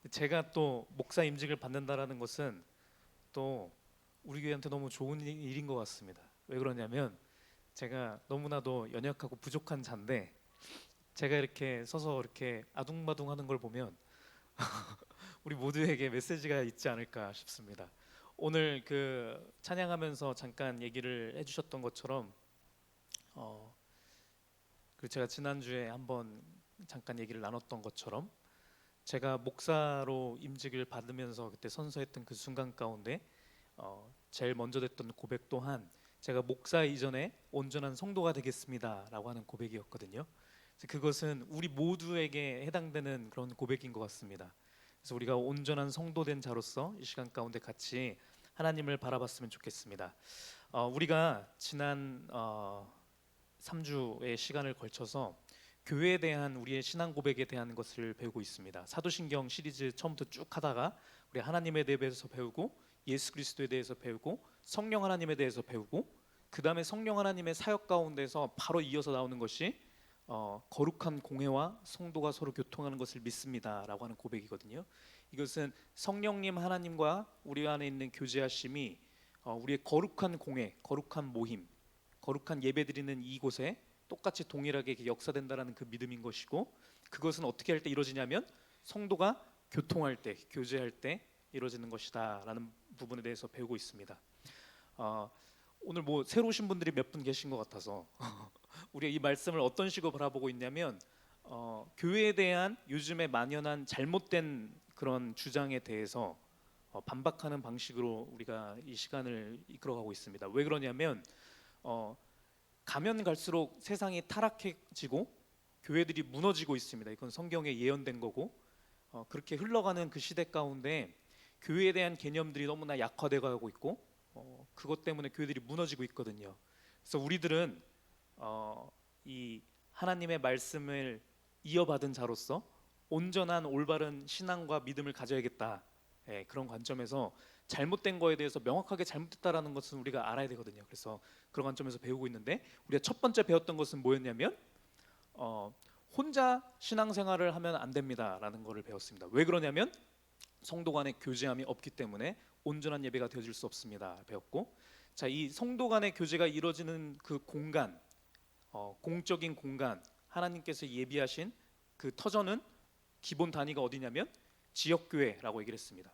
제가 또 목사 임직을 받는다라는 것은 또 우리 교회한테 너무 좋은 일인 것 같습니다. 왜 그러냐면 제가 너무나도 연약하고 부족한 자인데 제가 이렇게 서서 이렇게 아둥바둥하는 걸 보면 우리 모두에게 메시지가 있지 않을까 싶습니다. 오늘 그 찬양하면서 잠깐 얘기를 해주셨던 것처럼 어, 그 제가 지난주에 한번 잠깐 얘기를 나눴던 것처럼 제가 목사로 임직을 받으면서 그때 선서했던 그 순간 가운데 제일 먼저 됐던 고백 또한 제가 목사 이전에 온전한 성도가 되겠습니다라고 하는 고백이었거든요. 그래서 그것은 우리 모두에게 해당되는 그런 고백인 것 같습니다. 그래서 우리가 온전한 성도된 자로서 이 시간 가운데 같이 하나님을 바라봤으면 좋겠습니다. 우리가 지난 3주의 시간을 걸쳐서 교회에 대한 우리의 신앙 고백에 대한 것을 배우고 있습니다. 사도신경 시리즈 처음부터 쭉 하다가 우리 하나님에 대해서 배우고 예수 그리스도에 대해서 배우고 성령 하나님에 대해서 배우고 그 다음에 성령 하나님의 사역 가운데서 바로 이어서 나오는 것이 거룩한 공회와 성도가 서로 교통하는 것을 믿습니다라고 하는 고백이거든요. 이것은 성령님 하나님과 우리 안에 있는 교제하심이 우리의 거룩한 공회, 거룩한 모임, 거룩한 예배드리는 이곳에 똑같이 동일하게 역사된다라는 그 믿음인 것이고, 그것은 어떻게 할 때 이루어지냐면 성도가 교통할 때, 교제할 때 이루어지는 것이다라는 부분에 대해서 배우고 있습니다. 오늘 뭐 새로 오신 분들이 몇 분 계신 것 같아서 우리가 이 말씀을 어떤 식으로 바라보고 있냐면 교회에 대한 요즘에 만연한 잘못된 그런 주장에 대해서 반박하는 방식으로 우리가 이 시간을 이끌어가고 있습니다. 왜 그러냐면 가면 갈수록 세상이 타락해지고 교회들이 무너지고 있습니다. 이건 성경에 예언된 거고 그렇게 흘러가는 그 시대 가운데 교회에 대한 개념들이 너무나 약화되어 가고 있고 그것 때문에 교회들이 무너지고 있거든요. 그래서 우리들은 이 하나님의 말씀을 이어받은 자로서 온전한 올바른 신앙과 믿음을 가져야겠다. 그런 관점에서 잘못된 거에 대해서 명확하게 잘못됐다라는 것은 우리가 알아야 되거든요. 그래서 그런 관점에서 배우고 있는데 우리가 첫 번째 배웠던 것은 뭐였냐면 혼자 신앙생활을 하면 안 됩니다라는 것을 배웠습니다. 왜 그러냐면 성도 간의 교제함이 없기 때문에 온전한 예배가 되어질 수 없습니다. 배웠고, 자, 이 성도 간의 교제가 이루어지는 그 공간, 공적인 공간, 하나님께서 예비하신 그 터전은 기본 단위가 어디냐면 지역교회라고 얘기를 했습니다.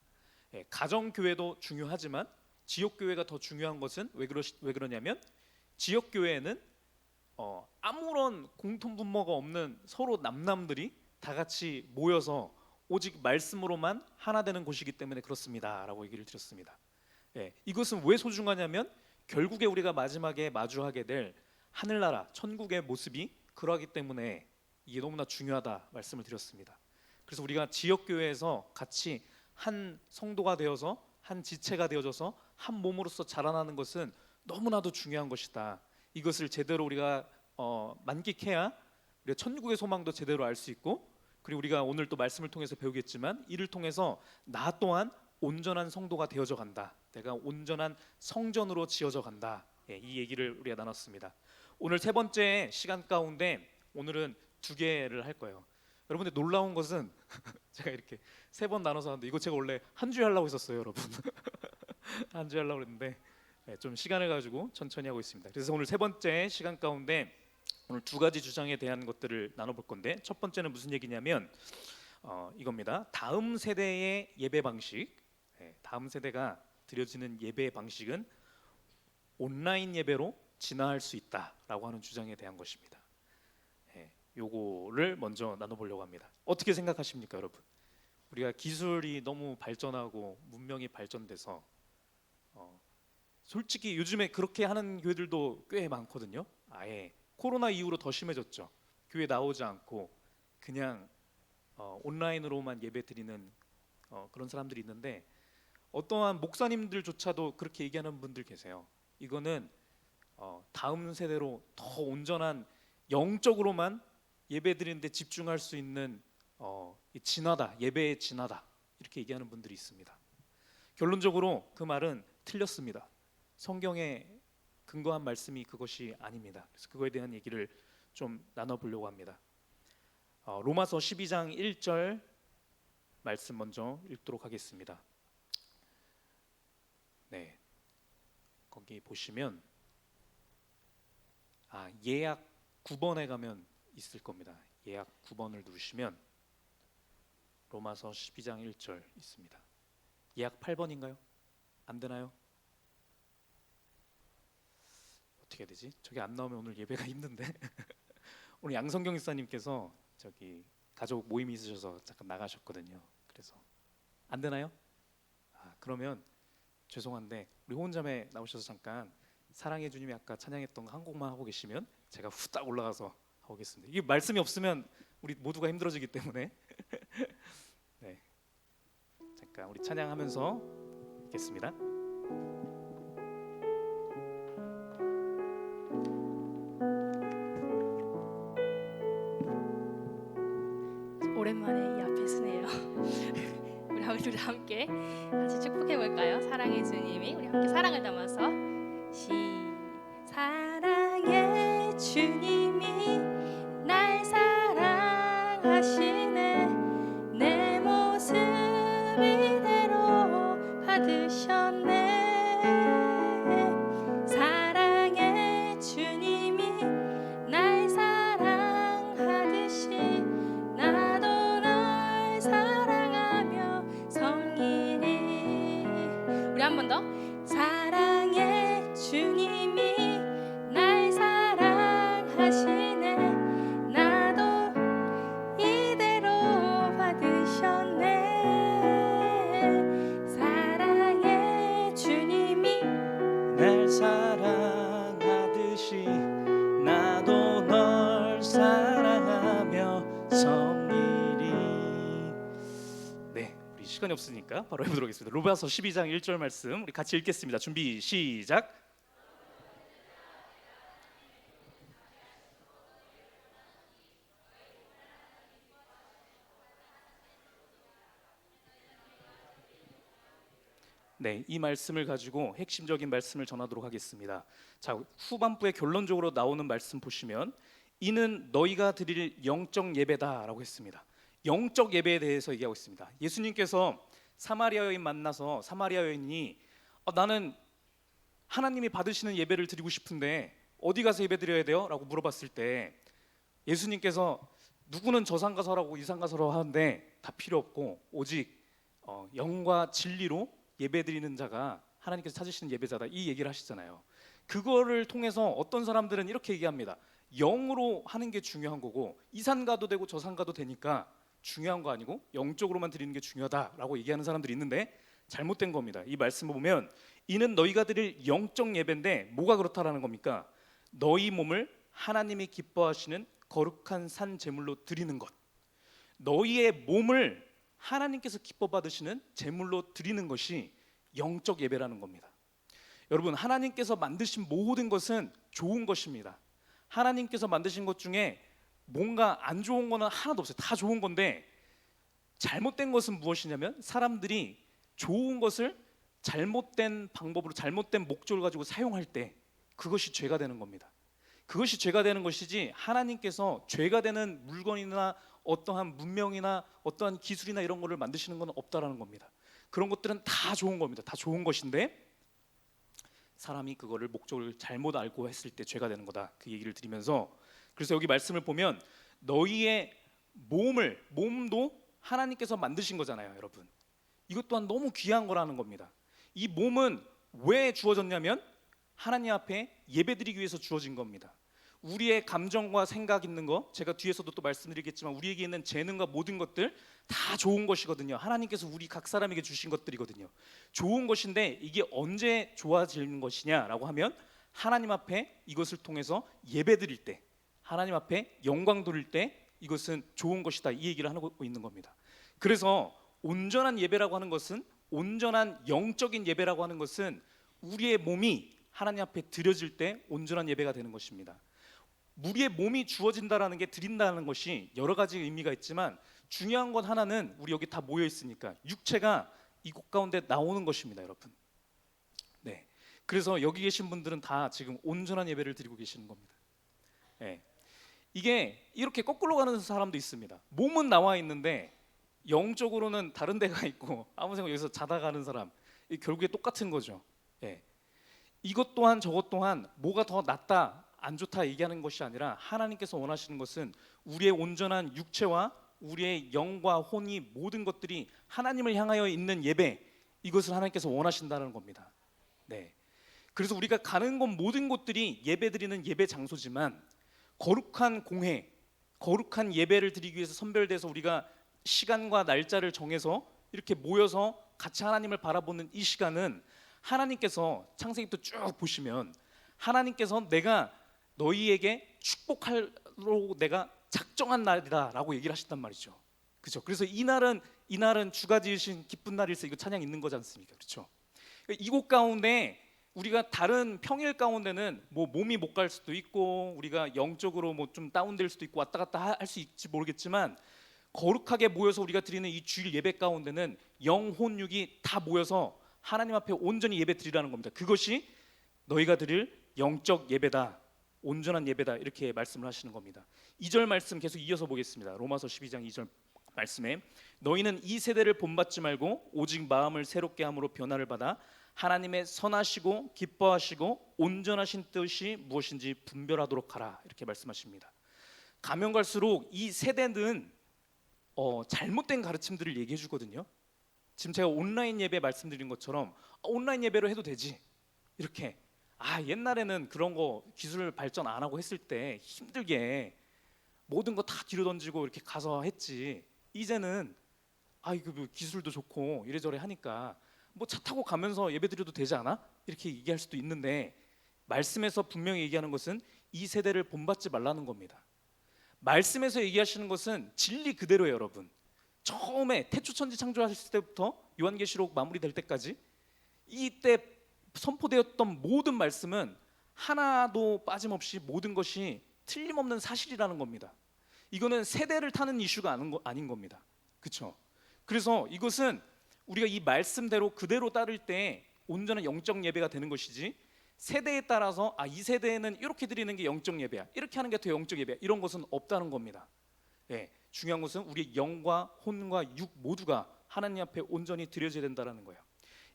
가정교회도 중요하지만 지역교회가 더 중요한 것은 왜 그러냐면 지역교회에는 아무런 공통분모가 없는 서로 남남들이 다 같이 모여서 오직 말씀으로만 하나 되는 곳이기 때문에 그렇습니다라고 얘기를 드렸습니다. 이것은 왜 소중하냐면 결국에 우리가 마지막에 마주하게 될 하늘나라 천국의 모습이 그러하기 때문에 이게 너무나 중요하다 말씀을 드렸습니다. 그래서 우리가 지역교회에서 같이 한 성도가 되어서 한 지체가 되어져서 한 몸으로서 자라나는 것은 너무나도 중요한 것이다. 이것을 제대로 우리가 만끽해야 우리가 천국의 소망도 제대로 알 수 있고, 그리고 우리가 오늘 또 말씀을 통해서 배우겠지만 이를 통해서 나 또한 온전한 성도가 되어져 간다. 내가 온전한 성전으로 지어져 간다. 이 얘기를 우리가 나눴습니다. 오늘 세 번째 시간 가운데 오늘은 두 개를 할 거예요. 여러분들 놀라운 것은 제가 이렇게 세 번 나눠서 하는데 이거 제가 원래 한 주에 하려고 했었어요, 여러분. 한 주에 하려고 했는데 좀 시간을 가지고 천천히 하고 있습니다. 그래서 오늘 세 번째 시간 가운데 오늘 두 가지 주장에 대한 것들을 나눠볼 건데, 첫 번째는 무슨 얘기냐면 이겁니다. 다음 세대의 예배 방식, 다음 세대가 드려지는 예배 방식은 온라인 예배로 진화할 수 있다라고 하는 주장에 대한 것입니다. 요거를 먼저 나눠보려고 합니다. 어떻게 생각하십니까, 여러분? 우리가 기술이 너무 발전하고 문명이 발전돼서 솔직히 요즘에 그렇게 하는 교회들도 꽤 많거든요. 아예 코로나 이후로 더 심해졌죠. 교회 나오지 않고 그냥 온라인으로만 예배 드리는 그런 사람들이 있는데, 어떠한 목사님들조차도 그렇게 얘기하는 분들 계세요. 이거는 다음 세대로 더 온전한 영적으로만 예배 드리는데 집중할 수 있는 이 진화다, 예배의 진화다, 이렇게 얘기하는 분들이 있습니다. 결론적으로 그 말은 틀렸습니다. 성경에 근거한 말씀이 그것이 아닙니다. 그래서 그거에 대한 얘기를 좀 나눠보려고 합니다. 로마서 12장 1절 말씀 먼저 읽도록 하겠습니다. 네, 거기 보시면 예약 9번에 가면 있을 겁니다. 예약 9번을 누르시면 로마서 12장 1절 있습니다. 예약 8번인가요? 안 되나요? 어떻게 해야 되지? 저게 안 나오면 오늘 예배가 힘든데. 오늘 양성경 목사님께서 저기 가족 모임이 있으셔서 잠깐 나가셨거든요. 그래서 안 되나요? 그러면 죄송한데 우리 호원자매 나오셔서 잠깐 사랑의 주님이 아까 찬양했던 거 한 곡만 하고 계시면 제가 후딱 올라가서 하고 오겠습니다. 이게 말씀이 없으면 우리 모두가 힘들어지기 때문에 네, 잠깐 우리 찬양하면서 있겠습니다. 오랜만에 이 앞에 서네요. 우리 함께 같이 축복해 볼까요? 사랑의 주님이 우리 함께 사랑을 담아서 사랑의 주님이 날 사랑하시네 내 모습 이대로 받으셨네 사랑의 주님이 날 사랑하듯이 나도 널 사랑하며 섬기리 우리 한 번 더 사랑의 주님이 날 사랑하시네 나도 이대로 받으셨네 사랑의 주님이 날 사랑하듯이 나도 널 사랑하며 섬기리. 네, 우리 시간이 없으니까 바로 해보도록 하겠습니다. 로마서 12장 1절 말씀 우리 같이 읽겠습니다. 준비 시작. 네, 이 말씀을 가지고 핵심적인 말씀을 전하도록 하겠습니다. 자, 후반부에 결론적으로 나오는 말씀 보시면 이는 너희가 드릴 영적 예배다라고 했습니다. 영적 예배에 대해서 얘기하고 있습니다. 예수님께서 사마리아 여인 만나서 사마리아 여인이 나는 하나님이 받으시는 예배를 드리고 싶은데 어디 가서 예배 드려야 돼요? 라고 물어봤을 때 예수님께서 누구는 저 산 가서라고 이 산 가서라고 하는데 다 필요 없고 오직 영과 진리로 예배드리는 자가 하나님께서 찾으시는 예배자다 이 얘기를 하시잖아요. 그거를 통해서 어떤 사람들은 이렇게 얘기합니다. 영으로 하는 게 중요한 거고 이 산 가도 되고 저 산 가도 되니까 중요한 거 아니고 영적으로만 드리는 게 중요하다라고 얘기하는 사람들이 있는데 잘못된 겁니다. 이 말씀을 보면 이는 너희가 드릴 영적 예배인데 뭐가 그렇다라는 겁니까? 너희 몸을 하나님이 기뻐하시는 거룩한 산 제물로 드리는 것. 너희의 몸을 하나님께서 기뻐 받으시는 제물로 드리는 것이 영적 예배라는 겁니다. 여러분, 하나님께서 만드신 모든 것은 좋은 것입니다. 하나님께서 만드신 것 중에 뭔가 안 좋은 거는 하나도 없어요. 다 좋은 건데 잘못된 것은 무엇이냐면 사람들이 좋은 것을 잘못된 방법으로 잘못된 목적을 가지고 사용할 때 그것이 죄가 되는 겁니다. 그것이 죄가 되는 것이지 하나님께서 죄가 되는 물건이나 어떠한 문명이나 어떠한 기술이나 이런 거를 만드시는 건 없다라는 겁니다. 그런 것들은 다 좋은 겁니다. 다 좋은 것인데 사람이 그거를 목적을 잘못 알고 했을 때 죄가 되는 거다. 그 얘기를 드리면서 그래서 여기 말씀을 보면 너희의 몸도 하나님께서 만드신 거잖아요, 여러분. 이것 또한 너무 귀한 거라는 겁니다. 이 몸은 왜 주어졌냐면 하나님 앞에 예배드리기 위해서 주어진 겁니다. 우리의 감정과 생각 있는 거 제가 뒤에서도 또 말씀드리겠지만 우리에게 있는 재능과 모든 것들 다 좋은 것이거든요. 하나님께서 우리 각 사람에게 주신 것들이거든요. 좋은 것인데 이게 언제 좋아지는 것이냐라고 하면 하나님 앞에 이것을 통해서 예배드릴 때 하나님 앞에 영광 돌릴 때 이것은 좋은 것이다 이 얘기를 하고 있는 겁니다. 그래서 온전한 예배라고 하는 것은 온전한 영적인 예배라고 하는 것은 우리의 몸이 하나님 앞에 드려질 때 온전한 예배가 되는 것입니다. 우리의 몸이 주어진다라는 게 드린다는 것이 여러 가지 의미가 있지만 중요한 건 하나는 우리 여기 다 모여 있으니까 육체가 이곳 가운데 나오는 것입니다, 여러분. 네. 그래서 여기 계신 분들은 다 지금 온전한 예배를 드리고 계시는 겁니다. 네. 이게 이렇게 거꾸로 가는 사람도 있습니다. 몸은 나와 있는데 영적으로는 다른 데가 있고 아무 생각 여기서 자다 가는 사람, 결국에 똑같은 거죠. 예. 이것 또한 저것 또한 뭐가 더 낫다 안 좋다 얘기하는 것이 아니라 하나님께서 원하시는 것은 우리의 온전한 육체와 우리의 영과 혼이 모든 것들이 하나님을 향하여 있는 예배, 이것을 하나님께서 원하신다는 겁니다. 네. 그래서 우리가 가는 곳 모든 곳들이 예배드리는 예배 장소지만 거룩한 공회, 거룩한 예배를 드리기 위해서 선별돼서 우리가 시간과 날짜를 정해서 이렇게 모여서 같이 하나님을 바라보는 이 시간은 하나님께서 창세기부터 쭉 보시면 하나님께서 내가 너희에게 축복하러 내가 작정한 날이다라고 얘기를 하신단 말이죠. 그렇죠? 그래서 이 날은 주가 지으신 기쁜 날일세, 이거 찬양 있는 거지 않습니까? 그렇죠? 이곳 가운데 우리가 다른 평일 가운데는 뭐 몸이 못 갈 수도 있고 우리가 영적으로 뭐 좀 다운될 수도 있고 왔다 갔다 할 수 있지 모르겠지만 거룩하게 모여서 우리가 드리는 이 주일 예배 가운데는 영, 혼, 육이 다 모여서 하나님 앞에 온전히 예배 드리라는 겁니다. 그것이 너희가 드릴 영적 예배다, 온전한 예배다, 이렇게 말씀을 하시는 겁니다. 2절 말씀 계속 이어서 보겠습니다. 로마서 12장 2절 말씀에 너희는 이 세대를 본받지 말고 오직 마음을 새롭게 함으로 변화를 받아 하나님의 선하시고 기뻐하시고 온전하신 뜻이 무엇인지 분별하도록 하라, 이렇게 말씀하십니다. 가면 갈수록 이 세대는 잘못된 가르침들을 얘기해 주거든요. 지금 제가 온라인 예배 말씀드린 것처럼 온라인 예배로 해도 되지, 이렇게 옛날에는 그런 거 기술 발전 안 하고 했을 때 힘들게 모든 거 다 뒤로 던지고 이렇게 가서 했지, 이제는 이거 뭐 기술도 좋고 이래저래 하니까 뭐 차 타고 가면서 예배 드려도 되지 않아? 이렇게 얘기할 수도 있는데 말씀에서 분명히 얘기하는 것은 이 세대를 본받지 말라는 겁니다. 말씀에서 얘기하시는 것은 진리 그대로예요, 여러분. 처음에 태초천지 창조하실 때부터 요한계시록 마무리될 때까지 이때 선포되었던 모든 말씀은 하나도 빠짐없이 모든 것이 틀림없는 사실이라는 겁니다. 이거는 세대를 타는 이슈가 아닌 겁니다. 그렇죠? 그래서 이것은 우리가 이 말씀대로 그대로 따를 때 온전한 영적 예배가 되는 것이지, 세대에 따라서 이 세대에는 이렇게 드리는 게 영적 예배야, 이렇게 하는 게 더 영적 예배야, 이런 것은 없다는 겁니다. 예, 중요한 것은 우리 영과 혼과 육 모두가 하나님 앞에 온전히 드려져야 된다는 거예요.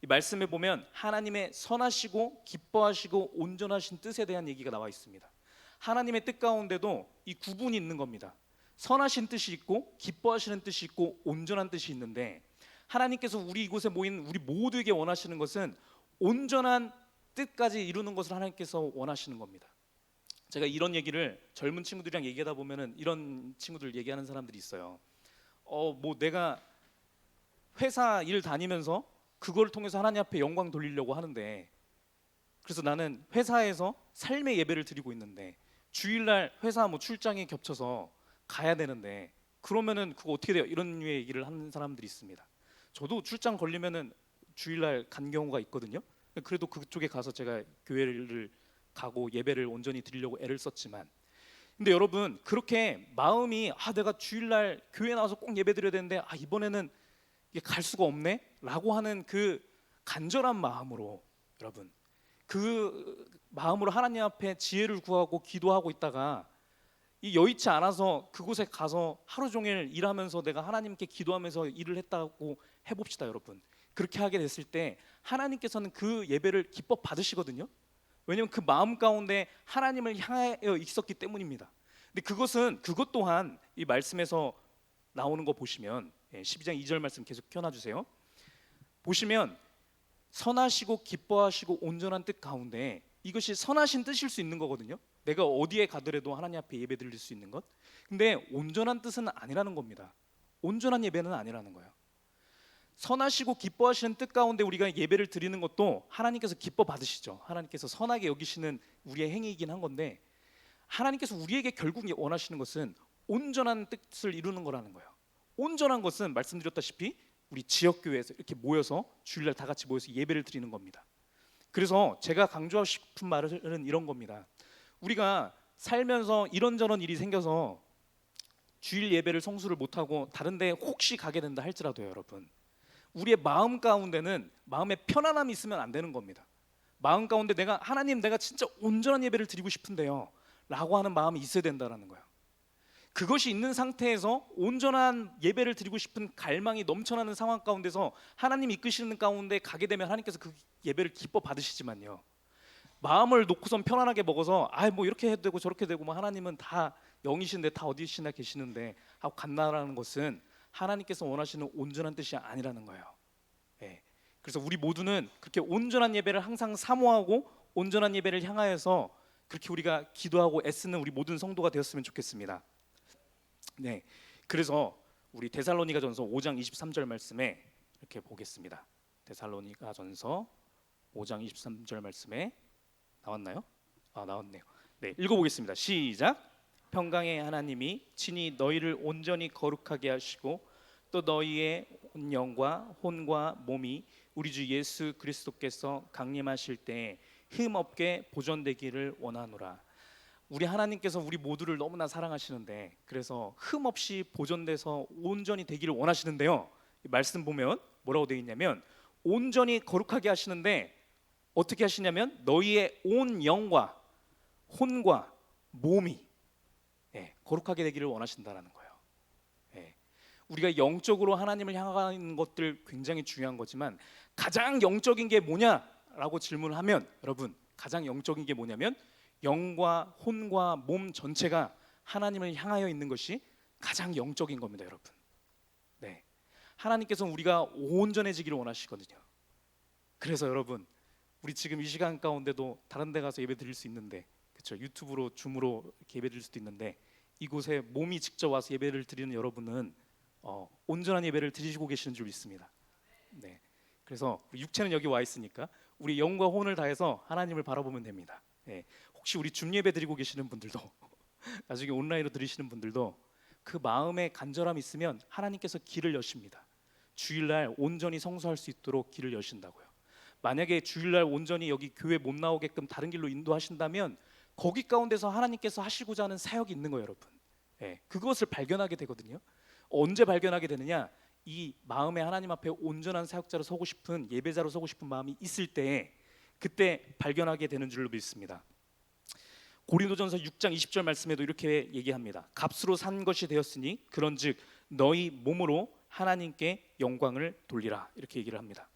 이 말씀에 보면 하나님의 선하시고 기뻐하시고 온전하신 뜻에 대한 얘기가 나와 있습니다. 하나님의 뜻 가운데도 이 구분이 있는 겁니다. 선하신 뜻이 있고 기뻐하시는 뜻이 있고 온전한 뜻이 있는데, 하나님께서 우리 이곳에 모인 우리 모두에게 원하시는 것은 온전한 뜻까지 이루는 것을 하나님께서 원하시는 겁니다. 제가 이런 얘기를 젊은 친구들이랑 얘기하다 보면은 이런 친구들 얘기하는 사람들이 있어요. 뭐 내가 회사 일 다니면서 그걸 통해서 하나님 앞에 영광 돌리려고 하는데, 그래서 나는 회사에서 삶의 예배를 드리고 있는데 주일날 회사 뭐 출장이 겹쳐서 가야 되는데 그러면은 그거 어떻게 돼요? 이런 류의 얘기를 하는 사람들이 있습니다. 저도 출장 걸리면은 주일날 간 경우가 있거든요. 그래도 그쪽에 가서 제가 교회를 가고 예배를 온전히 드리려고 애를 썼지만, 근데 여러분 그렇게 마음이 내가 주일날 교회 나와서 꼭 예배 드려야 되는데 이번에는 이게 갈 수가 없네 라고 하는 그 간절한 마음으로, 여러분 그 마음으로 하나님 앞에 지혜를 구하고 기도하고 있다가 이 여의치 않아서 그곳에 가서 하루 종일 일하면서 내가 하나님께 기도하면서 일을 했다고 해봅시다. 여러분 그렇게 하게 됐을 때 하나님께서는 그 예배를 기뻐 받으시거든요. 왜냐하면 그 마음 가운데 하나님을 향하여 있었기 때문입니다. 근데 그것 또한 이 말씀에서 나오는 거 보시면 12장 2절 말씀 계속 켜놔주세요. 보시면 선하시고 기뻐하시고 온전한 뜻 가운데 이것이 선하신 뜻일 수 있는 거거든요. 내가 어디에 가더라도 하나님 앞에 예배 드릴 수 있는 것. 근데 온전한 뜻은 아니라는 겁니다. 온전한 예배는 아니라는 거예요. 선하시고 기뻐하시는 뜻 가운데 우리가 예배를 드리는 것도 하나님께서 기뻐 받으시죠. 하나님께서 선하게 여기시는 우리의 행위이긴 한 건데, 하나님께서 우리에게 결국 원하시는 것은 온전한 뜻을 이루는 거라는 거예요. 온전한 것은 말씀드렸다시피 우리 지역교회에서 이렇게 모여서 주일날 다 같이 모여서 예배를 드리는 겁니다. 그래서 제가 강조하고 싶은 말은 이런 겁니다. 우리가 살면서 이런저런 일이 생겨서 주일 예배를 성수를 못하고 다른 데 혹시 가게 된다 할지라도요, 여러분 우리의 마음 가운데는 마음의 편안함이 있으면 안 되는 겁니다. 마음 가운데 내가 진짜 온전한 예배를 드리고 싶은데요 라고 하는 마음이 있어야 된다는 거예요. 그것이 있는 상태에서 온전한 예배를 드리고 싶은 갈망이 넘쳐나는 상황 가운데서 하나님 이끄시는 가운데 가게 되면 하나님께서 그 예배를 기뻐 받으시지만요, 마음을 놓고선 편안하게 먹어서 뭐 이렇게 해도 되고 저렇게 되고 뭐 하나님은 다 영이신데 다 어디시나 계시는데 하고 간다라는 것은 하나님께서 원하시는 온전한 뜻이 아니라는 거예요. 예. 그래서 우리 모두는 그렇게 온전한 예배를 항상 사모하고 온전한 예배를 향하여서 그렇게 우리가 기도하고 애쓰는 우리 모든 성도가 되었으면 좋겠습니다. 네. 그래서 우리 데살로니가전서 5장 23절 말씀에 이렇게 보겠습니다. 데살로니가전서 5장 23절 말씀에 나왔나요? 나왔네요. 네, 읽어보겠습니다. 시작. 평강의 하나님이 친히 너희를 온전히 거룩하게 하시고 또 너희의 온 영과 혼과 몸이 우리 주 예수 그리스도께서 강림하실 때에 흠 없게 보존되기를 원하노라. 우리 하나님께서 우리 모두를 너무나 사랑하시는데 그래서 흠 없이 보존돼서 온전히 되기를 원하시는데요, 이 말씀 보면 뭐라고 되어 있냐면 온전히 거룩하게 하시는데 어떻게 하시냐면 너희의 온 영과 혼과 몸이 거룩하게 되기를 원하신다라는 거예요. 우리가 영적으로 하나님을 향하는 것들 굉장히 중요한 거지만 가장 영적인 게 뭐냐라고 질문을 하면, 여러분, 가장 영적인 게 뭐냐면 영과 혼과 몸 전체가 하나님을 향하여 있는 것이 가장 영적인 겁니다, 여러분. 네, 하나님께서는 우리가 온전해지기를 원하시거든요. 그래서 여러분, 우리 지금 이 시간 가운데도 다른 데 가서 예배 드릴 수 있는데, 그렇죠? 유튜브로 줌으로 이렇게 예배 드릴 수도 있는데 이곳에 몸이 직접 와서 예배를 드리는 여러분은 온전한 예배를 드리시고 계시는 줄 믿습니다. 네, 그래서 육체는 여기 와 있으니까 우리 영과 혼을 다해서 하나님을 바라보면 됩니다. 네, 혹시 우리 줌 예배 드리고 계시는 분들도 나중에 온라인으로 드리시는 분들도 그 마음에 간절함이 있으면 하나님께서 길을 여십니다. 주일날 온전히 성수할 수 있도록 길을 여신다고요. 만약에 주일날 온전히 여기 교회 못 나오게끔 다른 길로 인도하신다면 거기 가운데서 하나님께서 하시고자 하는 사역이 있는 거예요, 여러분. 그것을 발견하게 되거든요. 언제 발견하게 되느냐? 이 마음에 하나님 앞에 온전한 사역자로 서고 싶은, 예배자로 서고 싶은 마음이 있을 때 그때 발견하게 되는 줄로 믿습니다. 고린도전서 6장 20절 말씀에도 이렇게 얘기합니다. 값으로 산 것이 되었으니 그런즉 너희 몸으로 하나님께 영광을 돌리라, 이렇게 얘기를 합니다.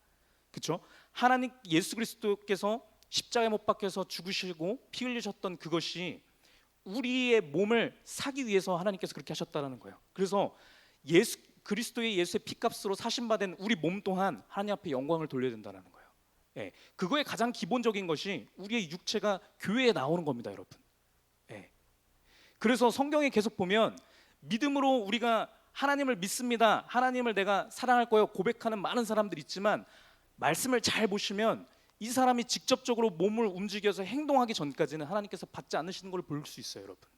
그렇죠? 하나님 예수 그리스도께서 십자가에 못 박혀서 죽으시고 피 흘리셨던 그것이 우리의 몸을 사기 위해서 하나님께서 그렇게 하셨다라는 거예요. 그래서 그리스도의 예수의 피값으로 사신받은 우리 몸 또한 하나님 앞에 영광을 돌려야 된다는 거예요. 그거의 가장 기본적인 것이 우리의 육체가 교회에 나오는 겁니다, 여러분. 그래서 성경에 계속 보면 믿음으로 우리가 하나님을 믿습니다, 하나님을 내가 사랑할 거예요 고백하는 많은 사람들이 있지만 말씀을 잘 보시면 이 사람이 직접적으로 몸을 움직여서 행동하기 전까지는 하나님께서 받지 않으시는 걸 볼 수 있어요, 여러분.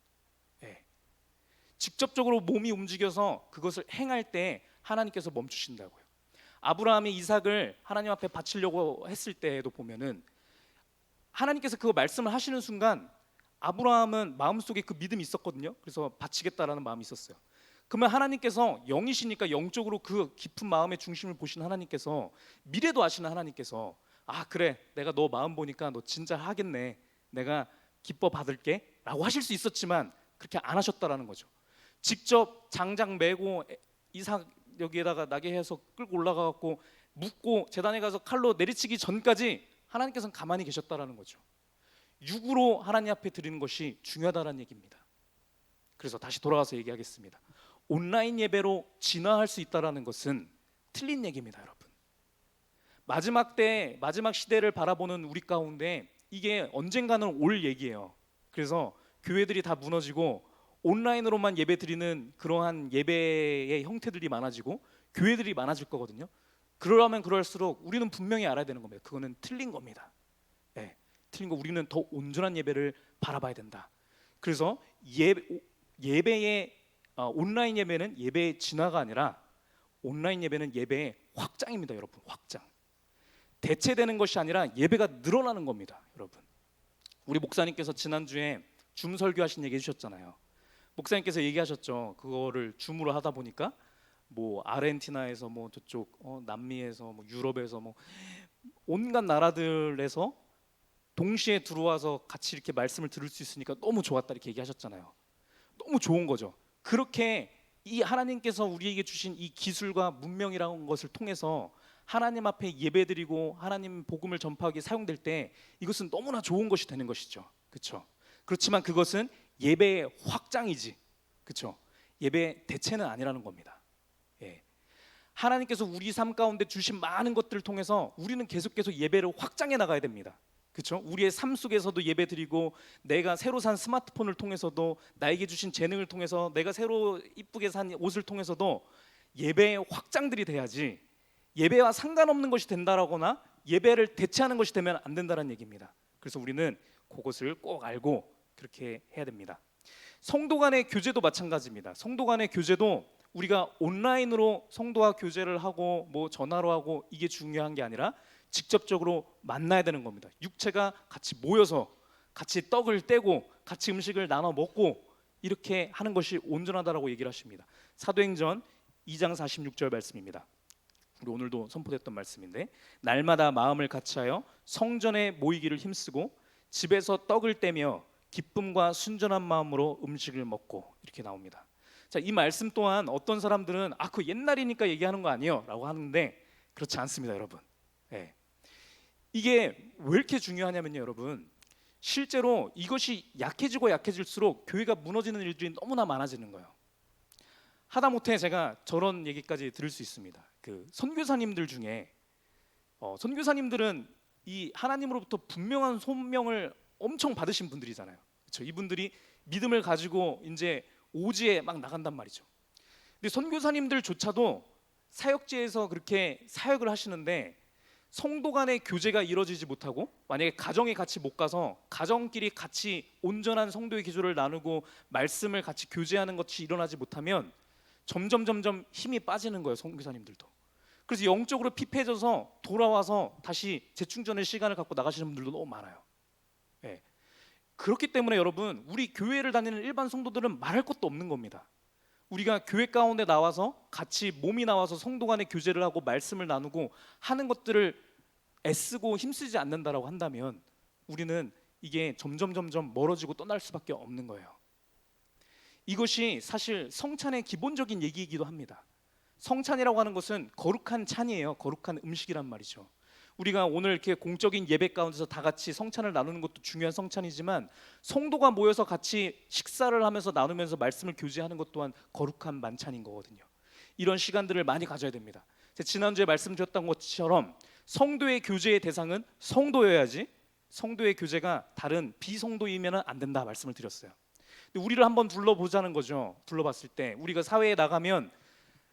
직접적으로 몸이 움직여서 그것을 행할 때 하나님께서 멈추신다고요. 아브라함이 이삭을 하나님 앞에 바치려고 했을 때에도 보면은 하나님께서 그 말씀을 하시는 순간 아브라함은 마음속에 그 믿음이 있었거든요. 그래서 바치겠다라는 마음이 있었어요. 그러면 하나님께서 영이시니까 영적으로 그 깊은 마음의 중심을 보시는 하나님께서, 미래도 아시는 하나님께서 그래, 내가 너 마음 보니까 너 진짜 하겠네, 내가 기뻐 받을게 라고 하실 수 있었지만 그렇게 안 하셨다라는 거죠. 직접 장작 메고 이삭 여기에다가 나게 해서 끌고 올라가갖고 묻고 제단에 가서 칼로 내리치기 전까지 하나님께서는 가만히 계셨다라는 거죠. 육으로 하나님 앞에 드리는 것이 중요하다는 얘기입니다. 그래서 다시 돌아가서 얘기하겠습니다. 온라인 예배로 진화할 수 있다는 것은 틀린 얘기입니다, 여러분. 마지막 시대를 바라보는 우리 가운데 이게 언젠가는 올 얘기예요. 그래서 교회들이 다 무너지고 온라인으로만 예배 드리는 그러한 예배의 형태들이 많아지고 교회들이 많아질 거거든요. 그러려면 그럴수록 우리는 분명히 알아야 되는 겁니다. 그거는 틀린 겁니다. 틀린 거. 우리는 더 온전한 예배를 바라봐야 된다. 그래서 예배의 온라인 예배는 예배의 진화가 아니라 온라인 예배는 예배의 확장입니다, 여러분. 확장. 대체되는 것이 아니라 예배가 늘어나는 겁니다, 여러분. 우리 목사님께서 지난주에 줌 설교하신 얘기 해주셨잖아요. 목사님께서 얘기하셨죠. 그거를 줌으로 하다 보니까 뭐 아르헨티나에서 뭐 저쪽 남미에서 뭐 유럽에서 뭐 온갖 나라들에서 동시에 들어와서 같이 이렇게 말씀을 들을 수 있으니까 너무 좋았다, 이렇게 얘기하셨잖아요. 너무 좋은 거죠. 그렇게 이 하나님께서 우리에게 주신 이 기술과 문명이라는 것을 통해서 하나님 앞에 예배드리고 하나님 복음을 전파하기에 사용될 때 이것은 너무나 좋은 것이 되는 것이죠. 그렇죠? 그렇지만 그것은 예배의 확장이지, 그렇죠? 예배의 대체는 아니라는 겁니다. 예. 하나님께서 우리 삶 가운데 주신 많은 것들을 통해서 우리는 계속해서 예배를 확장해 나가야 됩니다. 그렇죠? 우리의 삶 속에서도 예배드리고, 내가 새로 산 스마트폰을 통해서도, 나에게 주신 재능을 통해서, 내가 새로 이쁘게 산 옷을 통해서도 예배의 확장들이 돼야지, 예배와 상관없는 것이 된다라거나 예배를 대체하는 것이 되면 안 된다는 얘기입니다. 그래서 우리는 그것을 꼭 알고 그렇게 해야 됩니다. 성도 간의 교제도 마찬가지입니다. 성도 간의 교제도 우리가 온라인으로 성도와 교제를 하고 뭐 전화로 하고 이게 중요한 게 아니라 직접적으로 만나야 되는 겁니다. 육체가 같이 모여서 같이 떡을 떼고 같이 음식을 나눠 먹고 이렇게 하는 것이 온전하다라고 얘기를 하십니다. 사도행전 2장 46절 말씀입니다. 우리 오늘도 선포됐던 말씀인데, 날마다 마음을 같이하여 성전에 모이기를 힘쓰고 집에서 떡을 떼며 기쁨과 순전한 마음으로 음식을 먹고, 이렇게 나옵니다. 자, 이 말씀 또한 어떤 사람들은 그 옛날이니까 얘기하는 거 아니에요 라고 하는데 그렇지 않습니다, 여러분. 예. 이게 왜 이렇게 중요하냐면요, 여러분, 실제로 이것이 약해지고 약해질수록 교회가 무너지는 일들이 너무나 많아지는 거예요. 하다못해 제가 저런 얘기까지 들을 수 있습니다. 그 선교사님들 중에 선교사님들은 이 하나님으로부터 분명한 소명을 엄청 받으신 분들이잖아요. 그렇죠? 이분들이 믿음을 가지고 이제 오지에 막 나간단 말이죠. 근데 선교사님들조차도 사역지에서 그렇게 사역을 하시는데 성도 간의 교제가 이루어지지 못하고, 만약에 가정에 같이 못 가서 가정끼리 같이 온전한 성도의 기조를 나누고 말씀을 같이 교제하는 것이 일어나지 못하면 점점 힘이 빠지는 거예요, 선교사님들도. 그래서 영적으로 피폐해져서 돌아와서 다시 재충전의 시간을 갖고 나가시는 분들도 너무 많아요. 예. 그렇기 때문에 여러분, 우리 교회를 다니는 일반 성도들은 말할 것도 없는 겁니다. 우리가 교회 가운데 나와서 같이 몸이 나와서 성도 간의 교제를 하고 말씀을 나누고 하는 것들을 애쓰고 힘쓰지 않는다라고 한다면 우리는 이게 점점 멀어지고 떠날 수밖에 없는 거예요. 이것이 사실 성찬의 기본적인 얘기이기도 합니다. 성찬이라고 하는 것은 거룩한 찬이에요. 거룩한 음식이란 말이죠. 우리가 오늘 이렇게 공적인 예배 가운데서 다 같이 성찬을 나누는 것도 중요한 성찬이지만, 성도가 모여서 같이 식사를 하면서 나누면서 말씀을 교제하는 것 또한 거룩한 만찬인 거거든요. 이런 시간들을 많이 가져야 됩니다. 제가 지난주에 말씀드렸던 것처럼 성도의 교제의 대상은 성도여야지, 성도의 교제가 다른 비성도이면 안 된다 말씀을 드렸어요. 근데 우리를 한번 둘러보자는 거죠. 둘러봤을 때 우리가 사회에 나가면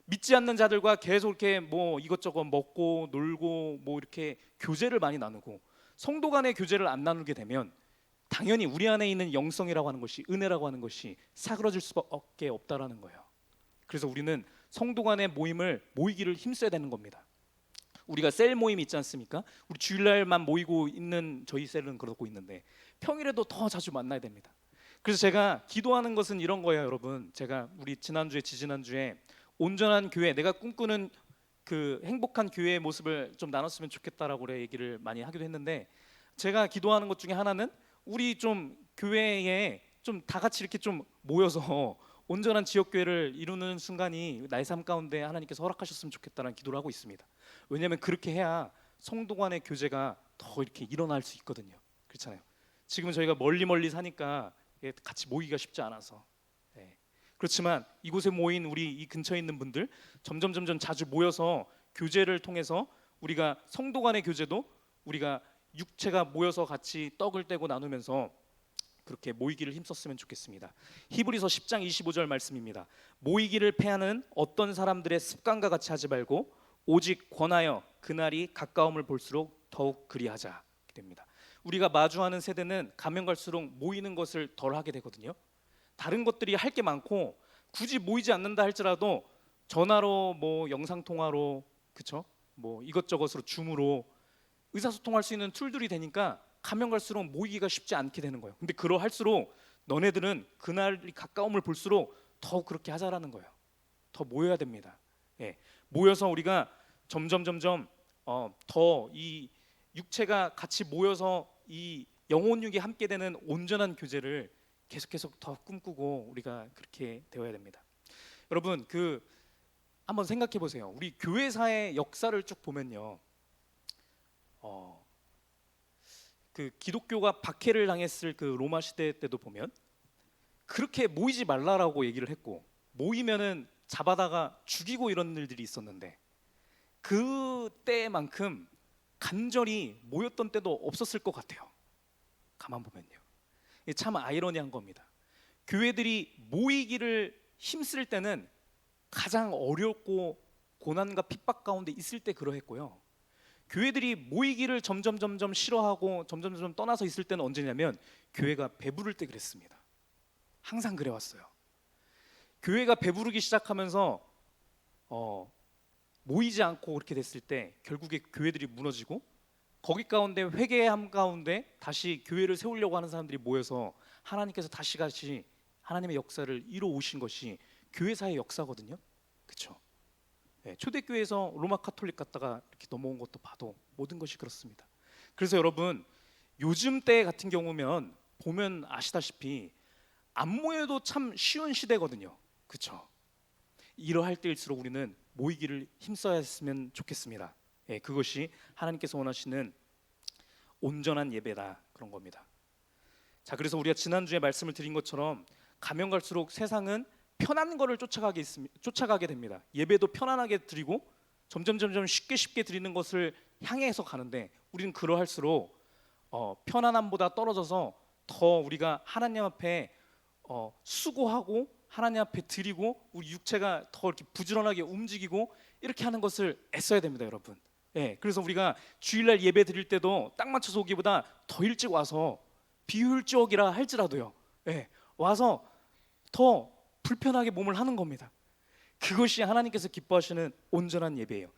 믿지 않는 자들과 계속 이렇게 뭐 이것저것 먹고 놀고 뭐 이렇게 교제를 많이 나누고, 성도 간의 교제를 안 나누게 되면 당연히 우리 안에 있는 영성이라고 하는 것이, 은혜라고 하는 것이 사그러질 수밖에 없다라는 거예요. 그래서 우리는 성도 간의 모이기를 힘써야 되는 겁니다. 우리가 셀 모임 있지 않습니까? 우리 주일날만 모이고 있는 저희 셀은 그러고 있는데 평일에도 더 자주 만나야 됩니다. 그래서 제가 기도하는 것은 이런 거예요, 여러분. 제가 우리 지난주에 지지난주에 온전한 교회, 내가 꿈꾸는 그 행복한 교회의 모습을 좀 나눴으면 좋겠다라고 얘기를 많이 하기도 했는데, 제가 기도하는 것 중에 하나는 우리 좀 교회에 좀 다 같이 이렇게 좀 모여서 온전한 지역 교회를 이루는 순간이 나의 삶 가운데 하나님께서 허락하셨으면 좋겠다는 기도를 하고 있습니다. 왜냐하면 그렇게 해야 성도 간의 교제가 더 이렇게 일어날 수 있거든요. 그렇잖아요. 지금 저희가 멀리 사니까 같이 모이기가 쉽지 않아서. 그렇지만 이곳에 모인 우리 이 근처에 있는 분들 점점 자주 모여서 교제를 통해서 우리가 성도 간의 교제도 우리가 육체가 모여서 같이 떡을 떼고 나누면서 그렇게 모이기를 힘썼으면 좋겠습니다. 히브리서 10장 25절 말씀입니다. 모이기를 패하는 어떤 사람들의 습관과 같이 하지 말고 오직 권하여 그날이 가까움을 볼수록 더욱 그리하자 됩니다. 우리가 마주하는 세대는 가면 갈수록 모이는 것을 덜 하게 되거든요. 다른 것들이 할 게 많고 굳이 모이지 않는다 할지라도 전화로 뭐 영상 통화로, 그쵸? 뭐 이것저것으로 줌으로 의사소통할 수 있는 툴들이 되니까 가면 갈수록 모이기가 쉽지 않게 되는 거예요. 근데 그러할수록 너네들은 그날이 가까움을 볼수록 더 그렇게 하자라는 거예요. 더 모여야 됩니다. 모여서 우리가 점점 더 이 육체가 같이 모여서 이 영혼육이 함께 되는 온전한 교제를 계속 더 꿈꾸고 우리가 그렇게 되어야 됩니다. 여러분 한번 생각해 보세요. 우리 교회사의 역사를 쭉 보면요. 그 기독교가 박해를 당했을 그 로마 시대 때도 보면 그렇게 모이지 말라라고 얘기를 했고 모이면은 잡아다가 죽이고 이런 일들이 있었는데 그때만큼 간절히 모였던 때도 없었을 것 같아요. 가만 보면요. 이게 참 아이러니한 겁니다. 교회들이 모이기를 힘쓸 때는 가장 어렵고 고난과 핍박 가운데 있을 때 그러했고요. 교회들이 모이기를 점점 싫어하고 점점 떠나서 있을 때는 언제냐면 교회가 배부를 때 그랬습니다. 항상 그래왔어요. 교회가 배부르기 시작하면서 모이지 않고 그렇게 됐을 때 결국에 교회들이 무너지고 거기 가운데 회개함 가운데 다시 교회를 세우려고 하는 사람들이 모여서 하나님께서 다시 하나님의 역사를 이루어 오신 것이 교회사의 역사거든요. 그렇죠? 네, 초대교회에서 로마 카톨릭 갔다가 이렇게 넘어온 것도 봐도 모든 것이 그렇습니다. 그래서 여러분 요즘 때 같은 경우면 보면 아시다시피 안 모여도 참 쉬운 시대거든요. 그렇죠? 이러할 때일수록 우리는 모이기를 힘써야 했으면 좋겠습니다. 예, 그것이 하나님께서 원하시는 온전한 예배다 그런 겁니다. 자, 그래서 우리가 지난주에 말씀을 드린 것처럼 가면 갈수록 세상은 편한 거를 쫓아가게 됩니다. 예배도 편안하게 드리고 점점 쉽게 드리는 것을 향해서 가는데 우리는 그러할수록 편안함보다 떨어져서 더 우리가 하나님 앞에 수고하고 하나님 앞에 드리고 우리 육체가 더 이렇게 부지런하게 움직이고 이렇게 하는 것을 애써야 됩니다, 여러분. 예, 그래서 우리가 주일날 예배 드릴 때도 딱 맞춰서 오기보다 더 일찍 와서 비효율적이라 할지라도요. 예, 와서 더 불편하게 몸을 하는 겁니다. 그것이 하나님께서 기뻐하시는 온전한 예배예요.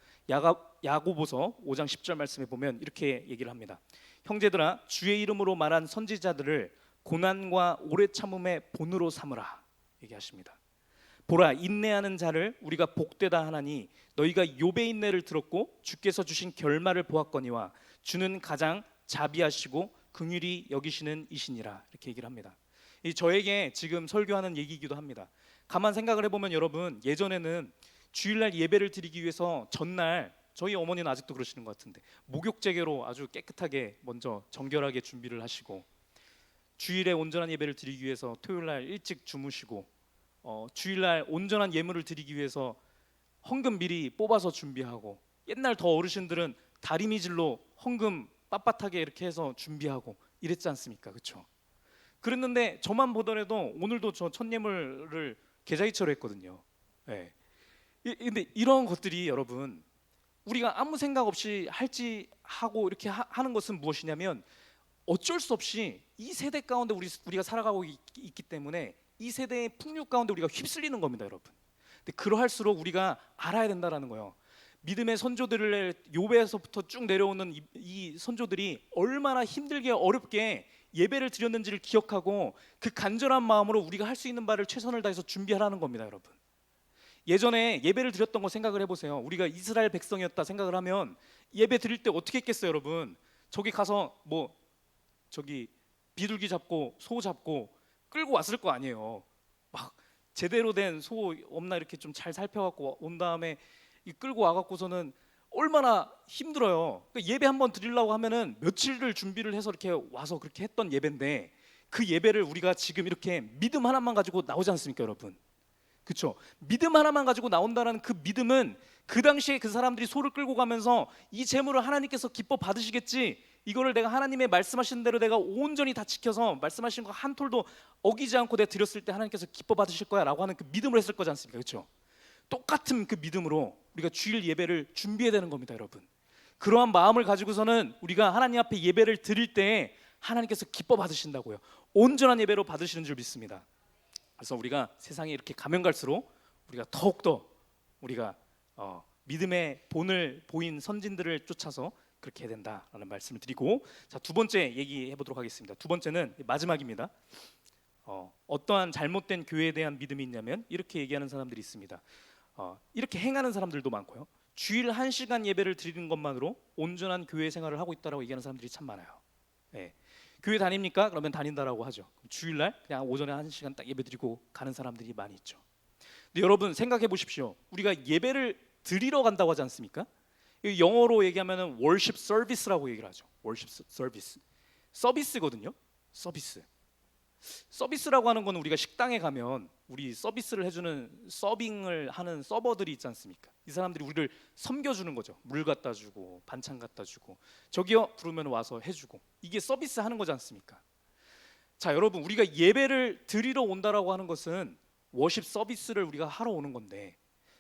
야고보서 5장 10절 말씀에 보면 이렇게 얘기를 합니다. 형제들아 주의 이름으로 말한 선지자들을 고난과 오래 참음의 본으로 삼으라 얘기하십니다. 보라 인내하는 자를 우리가 복되다 하나니 너희가 욥의 인내를 들었고 주께서 주신 결말을 보았거니와 주는 가장 자비하시고 긍휼히 여기시는 이시니라 이렇게 얘기를 합니다. 이 저에게 지금 설교하는 얘기이기도 합니다. 가만 생각을 해보면 여러분 예전에는 주일날 예배를 드리기 위해서 전날 저희 어머니는 아직도 그러시는 것 같은데 목욕제계로 아주 깨끗하게 먼저 정결하게 준비를 하시고 주일에 온전한 예배를 드리기 위해서 토요일날 일찍 주무시고 주일날 온전한 예물을 드리기 위해서 헌금 미리 뽑아서 준비하고 옛날 더 어르신들은 다리미질로 헌금 빳빳하게 이렇게 해서 준비하고 이랬지 않습니까? 그렇죠? 그랬는데 저만 보더라도 오늘도 저 첫 예물을 계좌이체로 했거든요. 네. 근데 이런 것들이 여러분 우리가 아무 생각 없이 할지 하고 이렇게 하는 것은 무엇이냐면 어쩔 수 없이 이 세대 가운데 우리가 살아가고 있기 때문에 이 세대의 풍류 가운데 우리가 휩쓸리는 겁니다, 여러분. 근데 그러할수록 우리가 알아야 된다라는 거예요. 믿음의 선조들을 욥에서부터 쭉 내려오는 이 선조들이 얼마나 힘들게 어렵게 예배를 드렸는지를 기억하고 그 간절한 마음으로 우리가 할 수 있는 바를 최선을 다해서 준비하라는 겁니다, 여러분. 예전에 예배를 드렸던 거 생각을 해보세요. 우리가 이스라엘 백성이었다 생각을 하면 예배 드릴 때 어떻게 했겠어요, 여러분? 저기 가서 저기 비둘기 잡고 소 잡고 끌고 왔을 거 아니에요. 막 제대로 된 소 없나 이렇게 좀 잘 살펴갖고 온 다음에 끌고 와갖고서는 얼마나 힘들어요. 그러니까 예배 한번 드리려고 하면은 며칠을 준비를 해서 이렇게 와서 그렇게 했던 예배인데 그 예배를 우리가 지금 이렇게 믿음 하나만 가지고 나오지 않습니까, 여러분? 그렇죠? 믿음 하나만 가지고 나온다는 그 믿음은 그 당시에 그 사람들이 소를 끌고 가면서 이 제물을 하나님께서 기뻐 받으시겠지, 이거를 내가 하나님의 말씀하신 대로 내가 온전히 다 지켜서 말씀하신 거 한 톨도 어기지 않고 내가 드렸을 때 하나님께서 기뻐 받으실 거야 라고 하는 그 믿음을 했을 거지 않습니까? 그렇죠? 똑같은 그 믿음으로 우리가 주일 예배를 준비해야 되는 겁니다, 여러분. 그러한 마음을 가지고서는 우리가 하나님 앞에 예배를 드릴 때 하나님께서 기뻐 받으신다고요. 온전한 예배로 받으시는 줄 믿습니다. 그래서 우리가 세상에 이렇게 가면 갈수록 우리가 더욱더 우리가 믿음의 본을 보인 선진들을 쫓아서 그렇게 해야 된다라는 말씀을 드리고, 자, 두 번째 얘기해 보도록 하겠습니다. 두 번째는 마지막입니다. 어떠한 잘못된 교회에 대한 믿음이 있냐면 이렇게 얘기하는 사람들이 있습니다. 이렇게 행하는 사람들도 많고요. 주일 1시간 예배를 드리는 것만으로 온전한 교회 생활을 하고 있다라고 얘기하는 사람들이 참 많아요. 네. 교회 다닙니까? 그러면 다닌다라고 하죠. 주일날 그냥 오전에 1시간 딱 예배 드리고 가는 사람들이 많이 있죠. 근데 근데 여러분 생각해 보십시오. 우리가 예배를 드리러 간다고 하지 않습니까? 이 영어로 얘기하면은 worship service라고 얘기를 하죠. worship service. 서비스거든요. 서비스. 서비스라고 하는 건 우리가 식당에 가면 우리 서비스를 해주는 서빙을 하는 서버들이 있지 않습니까? 이 사람들이 우리를 섬겨주는 거죠. 물 갖다 주고 반찬 갖다 주고 저기요 부르면 와서 해주고 이게 서비스 하는 거지 않습니까? 자 여러분 우리가 예배를 드리러 온다라고 하는 것은 워십 서비스를 우리가 하러 오는 건데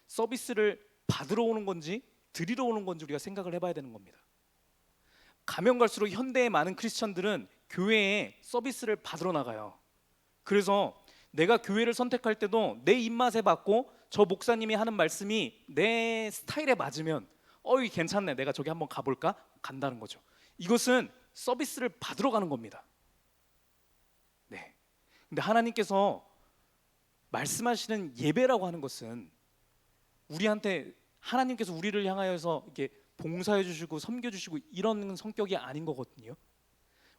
서비스를 받으러 오는 건지 드리러 오는 건지 우리가 생각을 해봐야 되는 겁니다. 가면 갈수록 현대의 많은 크리스천들은 교회에 서비스를 받으러 나가요. 그래서 내가 교회를 선택할 때도 내 입맛에 맞고 저 목사님이 하는 말씀이 내 스타일에 맞으면 이게 괜찮네 내가 저기 한번 가볼까? 간다는 거죠. 이것은 서비스를 받으러 가는 겁니다. 네. 근데 하나님께서 말씀하시는 예배라고 하는 것은 우리한테 하나님께서 우리를 향하여서 이렇게 봉사해 주시고 섬겨 주시고 이런 성격이 아닌 거거든요.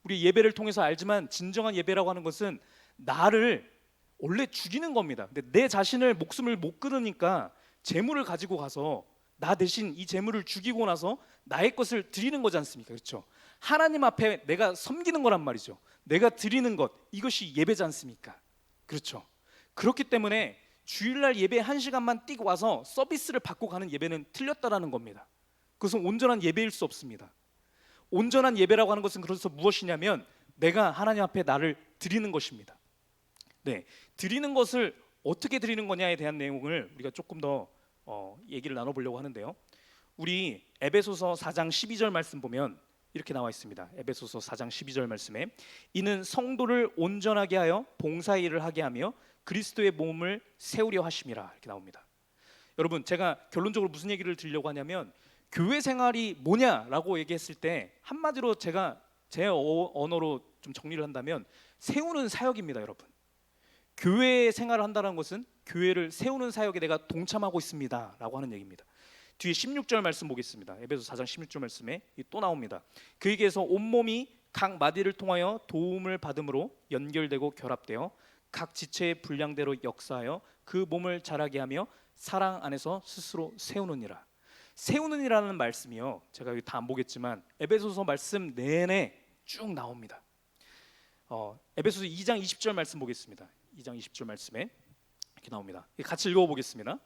우리 예배를 통해서 알지만 진정한 예배라고 하는 것은 나를 원래 죽이는 겁니다. 근데 내 자신을 목숨을 못 끊으니까 재물을 가지고 가서 나 대신 이 재물을 죽이고 나서 나의 것을 드리는 거지 않습니까? 그렇죠? 하나님 앞에 내가 섬기는 거란 말이죠. 내가 드리는 것 이것이 예배지 않습니까? 그렇죠? 그렇기 때문에 주일날 예배 1시간만 띡 와서 서비스를 받고 가는 예배는 틀렸다라는 겁니다. 그것은 온전한 예배일 수 없습니다. 온전한 예배라고 하는 것은 그래서 무엇이냐면 내가 하나님 앞에 나를 드리는 것입니다. 네, 드리는 것을 어떻게 드리는 거냐에 대한 내용을 우리가 조금 더 얘기를 나눠보려고 하는데요. 우리 에베소서 4장 12절 말씀 보면 이렇게 나와 있습니다. 에베소서 4장 12절 말씀에 이는 성도를 온전하게 하여 봉사의 일을 하게 하며 그리스도의 몸을 세우려 하심이라 이렇게 나옵니다. 여러분 제가 결론적으로 무슨 얘기를 드리려고 하냐면 교회 생활이 뭐냐라고 얘기했을 때 한마디로 제가 제 언어로 좀 정리를 한다면 세우는 사역입니다. 여러분 교회 생활을 한다는 것은 교회를 세우는 사역에 내가 동참하고 있습니다 라고 하는 얘기입니다. 뒤에 16절 말씀 보겠습니다. 에베소 4장 16절 말씀에 또 나옵니다. 그에게서 온몸이 각 마디를 통하여 도움을 받음으로 연결되고 결합되어 각 지체의 분량대로 역사하여 그 몸을 자라게 하며 사랑 안에서 스스로 세우느니라. 세우느니라는 말씀이요 제가 여기 다 안 보겠지만 에베소서 말씀 내내 쭉 나옵니다. 에베소서 2장 20절 말씀 보겠습니다. 2장 20절 말씀에 이렇게 나옵니다. 같이 읽어보겠습니다.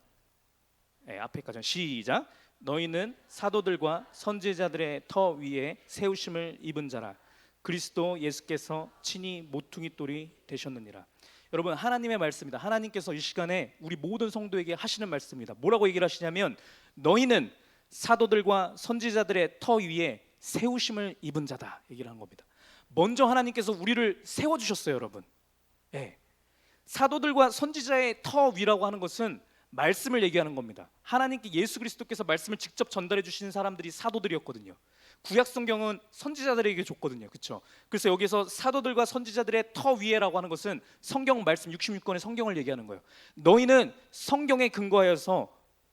네, 앞에까지 시작. 너희는 사도들과 선지자들의 터 위에 세우심을 입은 자라. 그리스도 예수께서 친히 모퉁이 돌이 되셨느니라. 여러분 하나님의 말씀입니다. 하나님께서 이 시간에 우리 모든 성도에게 하시는 말씀입니다. 뭐라고 얘기를 하시냐면 너희는 사도들과 선지자들의 터 위에 세우심을 입은 자다 얘기를 하는 겁니다. 먼저 하나님께서 우리를 세워주셨어요. 여러분 네. 사도들과 선지자의 터 위라고 하는 것은 말씀을 얘기하는 겁니다. 하나님께 예수 그리스도께서 말씀을 직접 전달해 주시는 사람들이 사도들이었거든요. 구약 성경은 선지자들에게 줬거든요. 그렇죠? 그래서 여기서 사도들과 선지자들의 터 위에라고 하는 것은 성경 말씀 66권의 성경을 얘기하는 거예요. 너희는 성경에 근거하여서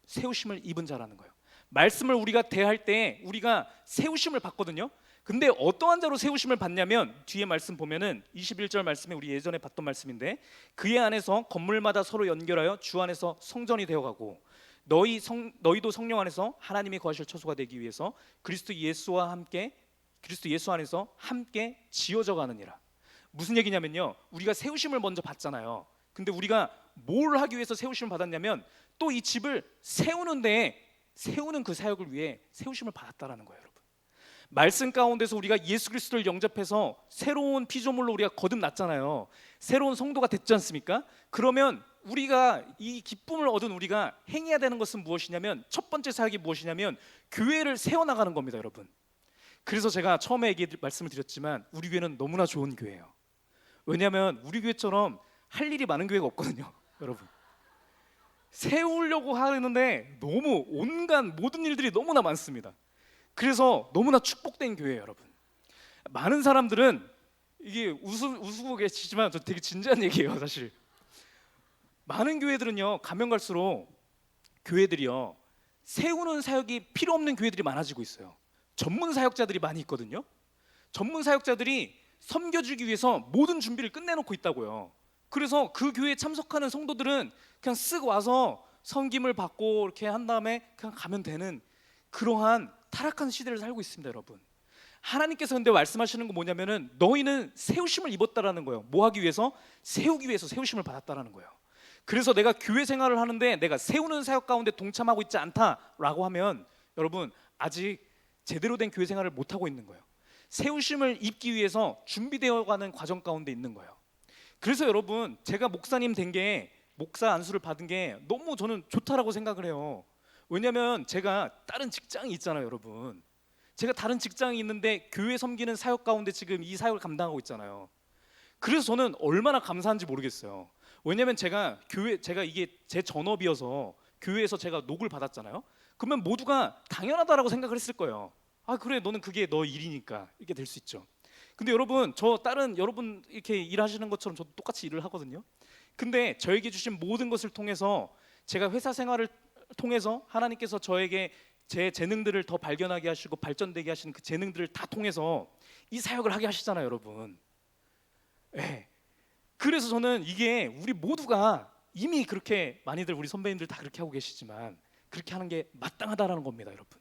세우심을 입은 자라는 거예요. 말씀을 우리가 대할 때 우리가 세우심을 받거든요. 근데 어떠한 자로 세우심을 받냐면 뒤에 말씀 보면은 21절 말씀에 우리 예전에 봤던 말씀인데 그의 안에서 건물마다 서로 연결하여 주 안에서 성전이 되어가고 너희도 성령 안에서 하나님이 거하실 처소가 되기 위해서 그리스도 예수 안에서 함께 지어져 가느니라. 무슨 얘기냐면요 우리가 세우심을 먼저 받잖아요. 근데 우리가 뭘 하기 위해서 세우심을 받았냐면 또 이 집을 세우는 그 사역을 위해 세우심을 받았다라는 거예요. 여러분 말씀 가운데서 우리가 예수 그리스도를 영접해서 새로운 피조물로 우리가 거듭났잖아요. 새로운 성도가 됐지 않습니까? 그러면 우리가 이 기쁨을 얻은 우리가 행해야 되는 것은 무엇이냐면 첫 번째 사역이 무엇이냐면 교회를 세워나가는 겁니다. 여러분 그래서 제가 처음에 말씀을 드렸지만 우리 교회는 너무나 좋은 교회예요. 왜냐하면 우리 교회처럼 할 일이 많은 교회가 없거든요. 여러분 세우려고 하는데 너무 온갖 모든 일들이 너무나 많습니다. 그래서 너무나 축복된 교회예요. 여러분 많은 사람들은 이게 웃고 계시지만 저 되게 진지한 얘기예요. 사실 많은 교회들은요 가면 갈수록 교회들이요 세우는 사역이 필요 없는 교회들이 많아지고 있어요. 전문 사역자들이 많이 있거든요. 전문 사역자들이 섬겨주기 위해서 모든 준비를 끝내놓고 있다고요. 그래서 그 교회에 참석하는 성도들은 그냥 쓱 와서 섬김을 받고 이렇게 한 다음에 그냥 가면 되는 그러한 타락한 시대를 살고 있습니다, 여러분. 하나님께서 근데 말씀하시는 거 뭐냐면은 너희는 세우심을 입었다라는 거예요. 뭐 하기 위해서? 세우기 위해서 세우심을 받았다라는 거예요. 그래서 내가 교회 생활을 하는데 내가 세우는 사역 가운데 동참하고 있지 않다라고 하면 여러분 아직 제대로 된 교회 생활을 못 하고 있는 거예요. 세우심을 입기 위해서 준비되어가는 과정 가운데 있는 거예요. 그래서 여러분 제가 목사님 된 게 목사 안수를 받은 게 너무 저는 좋다라고 생각을 해요. 왜냐하면 제가 다른 직장이 있잖아요, 여러분. 제가 다른 직장이 있는데 교회 섬기는 사역 가운데 지금 이 사역을 감당하고 있잖아요. 그래서 저는 얼마나 감사한지 모르겠어요. 왜냐하면 제가 이게 제 전업이어서 교회에서 제가 녹을 받았잖아요. 그러면 모두가 당연하다라고 생각을 했을 거예요. 아 그래, 너는 그게 너 일이니까 이렇게 될 수 있죠. 근데 여러분 저 다른 여러분 이렇게 일하시는 것처럼 저도 똑같이 일을 하거든요. 근데 저에게 주신 모든 것을 통해서 제가 회사 생활을 통해서 하나님께서 저에게 제 재능들을 더 발견하게 하시고 발전되게 하시는 그 재능들을 다 통해서 이 사역을 하게 하시잖아요, 여러분. 네. 그래서 저는 이게 우리 모두가 이미 그렇게 많이들 우리 선배님들 다 그렇게 하고 계시지만 그렇게 하는 게 마땅하다라는 겁니다, 여러분.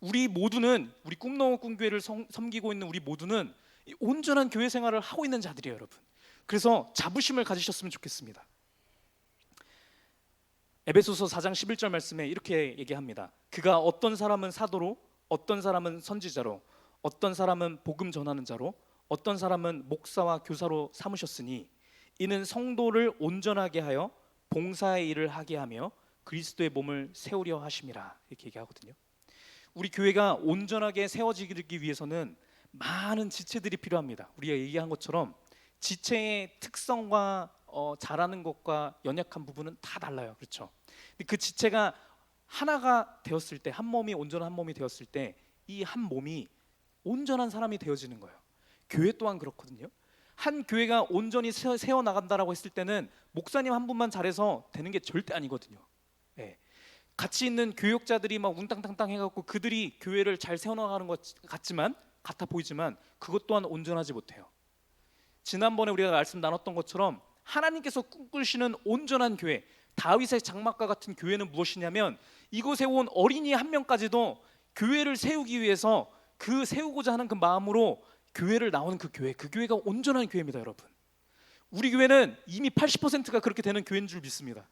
우리 모두는 우리 꿈농어 꿈교회를 섬기고 있는 우리 모두는 이 온전한 교회 생활을 하고 있는 자들이에요, 여러분. 그래서 자부심을 가지셨으면 좋겠습니다. 에베소서 4장 11절 말씀에 이렇게 얘기합니다. 그가 어떤 사람은 사도로, 어떤 사람은 선지자로, 어떤 사람은 복음 전하는 자로, 어떤 사람은 목사와 교사로 삼으셨으니 이는 성도를 온전하게 하여 봉사의 일을 하게 하며 그리스도의 몸을 세우려 하심이라 이렇게 얘기하거든요. 우리 교회가 온전하게 세워지기 위해서는 많은 지체들이 필요합니다. 우리가 얘기한 것처럼 지체의 특성과 잘하는 것과 연약한 부분은 다 달라요. 그렇죠? 근데 그 지체가 하나가 되었을 때, 한 몸이 온전한 한 몸이 되었을 때 이 한 몸이 온전한 사람이 되어지는 거예요. 교회 또한 그렇거든요. 한 교회가 온전히 세워 나간다라고 했을 때는 목사님 한 분만 잘해서 되는 게 절대 아니거든요. 예. 같이 있는 교역자들이 막 웅땅땅땅 해갖고 그들이 교회를 잘 세워나가는 것 같아 보이지만 그것 또한 온전하지 못해요. 지난번에 우리가 말씀 나눴던 것처럼 하나님께서 꿈꾸시는 온전한 교회, 다윗의 장막과 같은 교회는 무엇이냐면 이곳에 온 어린이 한 명까지도 교회를 세우기 위해서 그 세우고자 하는 그 마음으로 교회를 나오는 그 교회가 온전한 교회입니다, 여러분. 우리 교회는 이미 80%가 그렇게 되는 교회인 줄 믿습니다.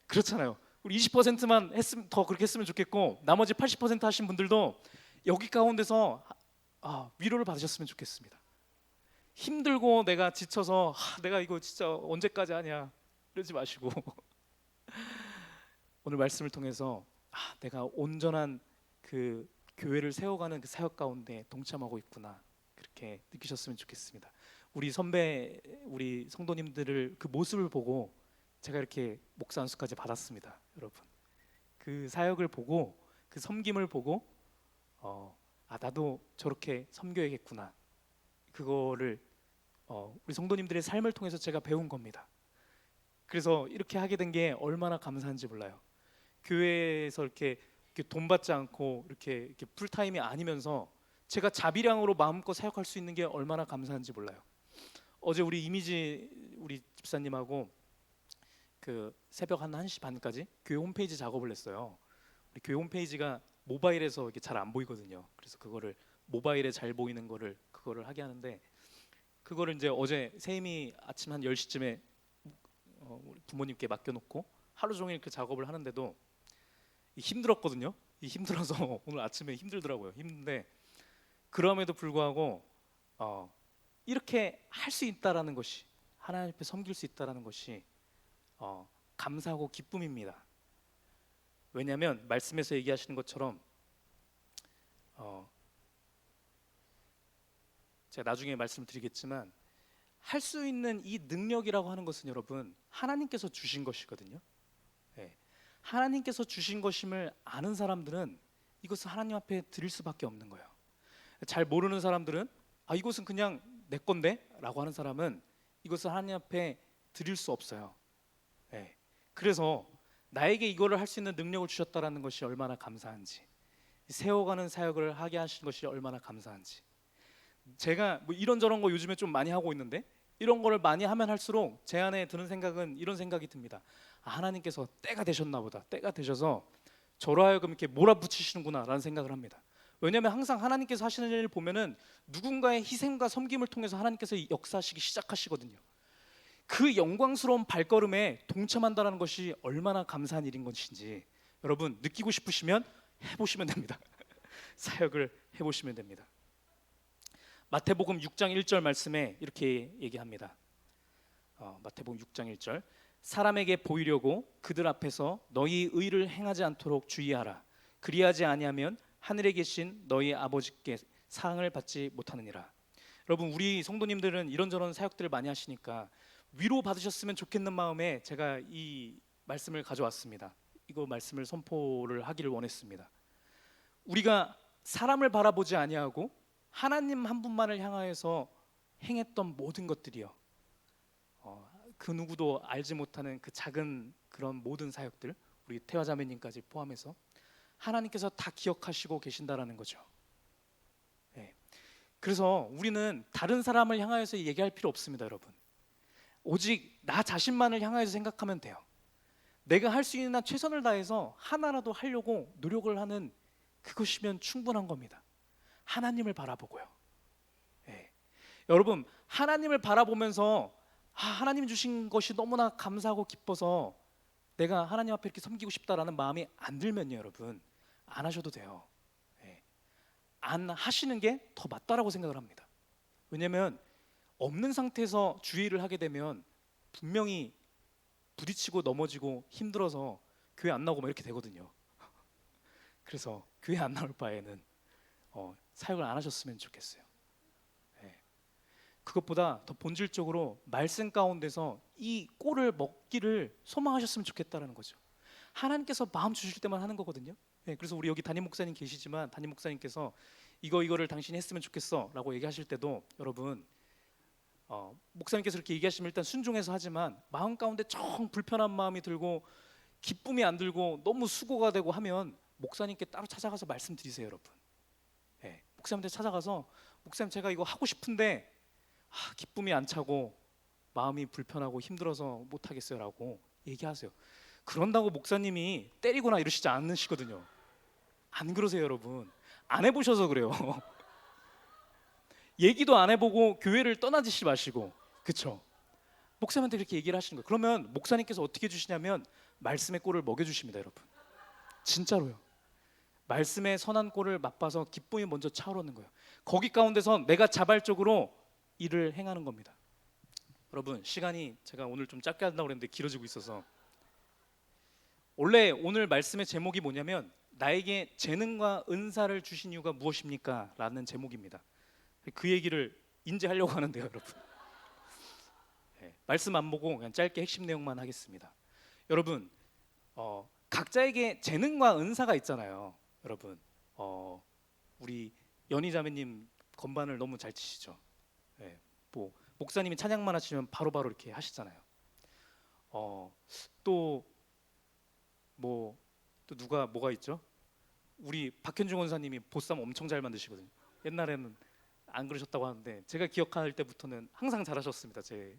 그렇잖아요. 우리 20%만 했으면 더 그렇게 했으면 좋겠고 나머지 80% 하신 분들도 여기 가운데서 위로를 받으셨으면 좋겠습니다. 힘들고 내가 지쳐서 내가 이거 진짜 언제까지 하냐 이러지 마시고 오늘 말씀을 통해서 내가 온전한 그 교회를 세워가는 그 사역 가운데 동참하고 있구나 그렇게 느끼셨으면 좋겠습니다. 우리 선배, 우리 성도님들을 그 모습을 보고 제가 이렇게 목사 안수까지 받았습니다, 여러분. 그 사역을 보고 그 섬김을 보고 나도 저렇게 섬겨야겠구나. 그거를 우리 성도님들의 삶을 통해서 제가 배운 겁니다. 그래서 이렇게 하게 된 게 얼마나 감사한지 몰라요. 교회에서 이렇게 돈 받지 않고 이렇게 풀타임이 아니면서 제가 자비량으로 마음껏 사역할 수 있는 게 얼마나 감사한지 몰라요. 어제 우리 이미지 우리 집사님하고 그 새벽 한 1시 반까지 교회 홈페이지 작업을 했어요. 우리 교회 홈페이지가 모바일에서 이게 잘 안 보이거든요. 그래서 그거를 모바일에 잘 보이는 그거를 하게 하는데 그거를 이제 어제 세임이 아침 한 10시쯤에 우리 부모님께 맡겨놓고 하루 종일 그 작업을 하는데도 힘들었거든요. 힘들어서 오늘 아침에 힘들더라고요. 힘든데 그럼에도 불구하고 이렇게 할 수 있다라는 것이 하나님 앞에 섬길 수 있다라는 것이 감사하고 기쁨입니다. 왜냐하면 말씀에서 얘기하시는 것처럼 제가 나중에 말씀드리겠지만 할 수 있는 이 능력이라고 하는 것은 여러분 하나님께서 주신 것이거든요. 네. 하나님께서 주신 것임을 아는 사람들은 이것을 하나님 앞에 드릴 수밖에 없는 거예요. 잘 모르는 사람들은 이것은 그냥 내 건데 라고 하는 사람은 이것을 하나님 앞에 드릴 수 없어요. 네. 그래서 나에게 이거를 할 수 있는 능력을 주셨다라는 것이 얼마나 감사한지, 세워가는 사역을 하게 하신 것이 얼마나 감사한지. 제가 뭐 이런저런 거 요즘에 좀 많이 하고 있는데 이런 거를 많이 하면 할수록 제 안에 드는 생각은 이런 생각이 듭니다. 아, 하나님께서 때가 되셨나 보다. 때가 되셔서 저로 하여금 이렇게 몰아붙이시는구나라는 생각을 합니다. 왜냐하면 항상 하나님께서 하시는 일을 보면은 누군가의 희생과 섬김을 통해서 하나님께서 역사하시기 시작하시거든요. 그 영광스러운 발걸음에 동참한다는 것이 얼마나 감사한 일인 것인지 여러분 느끼고 싶으시면 해보시면 됩니다. 사역을 해보시면 됩니다. 마태복음 6장 1절 말씀에 이렇게 얘기합니다. 마태복음 6장 1절 사람에게 보이려고 그들 앞에서 너희 의를 행하지 않도록 주의하라. 그리하지 아니하면 하늘에 계신 너희 아버지께 상을 받지 못하느니라. 여러분 우리 성도님들은 이런저런 사역들을 많이 하시니까 위로 받으셨으면 좋겠는 마음에 제가 이 말씀을 가져왔습니다. 이거 말씀을 선포를 하기를 원했습니다. 우리가 사람을 바라보지 아니하고 하나님 한 분만을 향하여서 행했던 모든 것들이요, 그 누구도 알지 못하는 그 작은 그런 모든 사역들, 우리 태화자매님까지 포함해서 하나님께서 다 기억하시고 계신다라는 거죠. 네. 그래서 우리는 다른 사람을 향하여서 얘기할 필요 없습니다, 여러분. 오직 나 자신만을 향하여서 생각하면 돼요. 내가 할 수 있는 한 최선을 다해서 하나라도 하려고 노력을 하는 그것이면 충분한 겁니다. 하나님을 바라보고요. 네. 여러분 하나님을 바라보면서 하나님 주신 것이 너무나 감사하고 기뻐서 내가 하나님 앞에 이렇게 섬기고 싶다라는 마음이 안 들면요, 여러분 안 하셔도 돼요. 네. 안 하시는 게 더 맞다라고 생각을 합니다. 왜냐하면 없는 상태에서 주의를 하게 되면 분명히 부딪히고 넘어지고 힘들어서 교회 안 나오고 막 이렇게 되거든요. 그래서 교회 안 나올 바에는 사역을 안 하셨으면 좋겠어요. 네. 그것보다 더 본질적으로 말씀 가운데서 이 꼴을 먹기를 소망하셨으면 좋겠다라는 거죠. 하나님께서 마음 주실 때만 하는 거거든요. 네. 그래서 우리 여기 담임 목사님 계시지만 담임 목사님께서 이거를 당신이 했으면 좋겠어 라고 얘기하실 때도 여러분 목사님께서 이렇게 얘기하시면 일단 순종해서 하지만 마음 가운데 정 불편한 마음이 들고 기쁨이 안 들고 너무 수고가 되고 하면 목사님께 따로 찾아가서 말씀드리세요, 여러분. 네, 목사님한테 찾아가서 목사님 제가 이거 하고 싶은데 기쁨이 안 차고 마음이 불편하고 힘들어서 못 하겠어요라고 얘기하세요. 그런다고 목사님이 때리거나 이러시지 않으시거든요. 안 그러세요, 여러분. 안 해보셔서 그래요. 얘기도 안 해보고 교회를 떠나지 마시고, 그렇죠? 목사님한테 이렇게 얘기를 하시는 거예요. 그러면 목사님께서 어떻게 해주시냐면 말씀의 꼴을 먹여주십니다, 여러분. 진짜로요. 말씀의 선한 꼴을 맛봐서 기쁨이 먼저 차오르는 거예요. 거기 가운데서 내가 자발적으로 일을 행하는 겁니다. 여러분 시간이 제가 오늘 좀 짧게 한다고 그랬는데 길어지고 있어서 원래 오늘 말씀의 제목이 뭐냐면 나에게 재능과 은사를 주신 이유가 무엇입니까? 라는 제목입니다. 그 얘기를 인지하려고 하는데요, 여러분. 네, 말씀 안 보고 그냥 짧게 핵심 내용만 하겠습니다. 여러분 각자에게 재능과 은사가 있잖아요. 여러분 우리 연희 자매님 건반을 너무 잘 치시죠. 네, 뭐 목사님이 찬양만 하시면 바로바로 이렇게 하시잖아요. 또 누가 뭐가 있죠? 우리 박현중 원사님이 보쌈 엄청 잘 만드시거든요. 옛날에는 안 그러셨다고 하는데 제가 기억할 때부터는 항상 잘하셨습니다. 제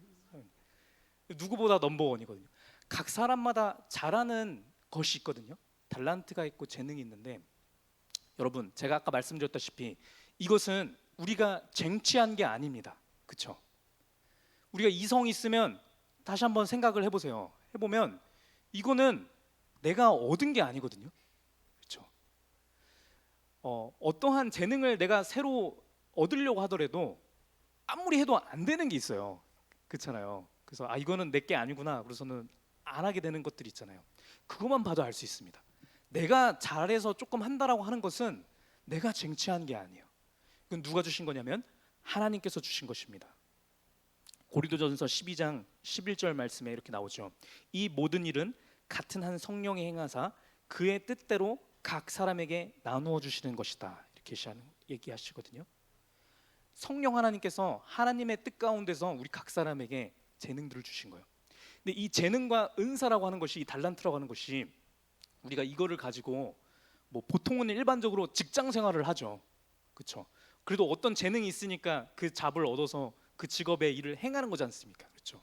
누구보다 넘버원이거든요. 각 사람마다 잘하는 것이 있거든요. 달란트가 있고 재능이 있는데 여러분 제가 아까 말씀드렸다시피 이것은 우리가 쟁취한 게 아닙니다. 그렇죠? 우리가 이성이 있으면 다시 한번 생각을 해보세요. 해보면 이거는 내가 얻은 게 아니거든요. 그렇죠? 어떠한 재능을 내가 새로 얻으려고 하더라도 아무리 해도 안 되는 게 있어요. 그렇잖아요. 그래서 이거는 내 게 아니구나. 그래서는 안 하게 되는 것들이 있잖아요. 그것만 봐도 알 수 있습니다. 내가 잘해서 조금 한다라고 하는 것은 내가 쟁취한 게 아니에요. 이건 누가 주신 거냐면 하나님께서 주신 것입니다. 고린도전서 12장 11절 말씀에 이렇게 나오죠. 이 모든 일은 같은 한 성령이 행하사 그의 뜻대로 각 사람에게 나누어 주시는 것이다. 이렇게 얘기하시거든요. 성령 하나님께서 하나님의 뜻 가운데서 우리 각 사람에게 재능들을 주신 거예요. 근데 이 재능과 은사라고 하는 것이, 이 달란트라고 하는 것이 우리가 이거를 가지고 뭐 보통은 일반적으로 직장 생활을 하죠. 그렇죠? 그래도 어떤 재능이 있으니까 그 잡을 얻어서 그 직업의 일을 행하는 거지 않습니까? 그렇죠?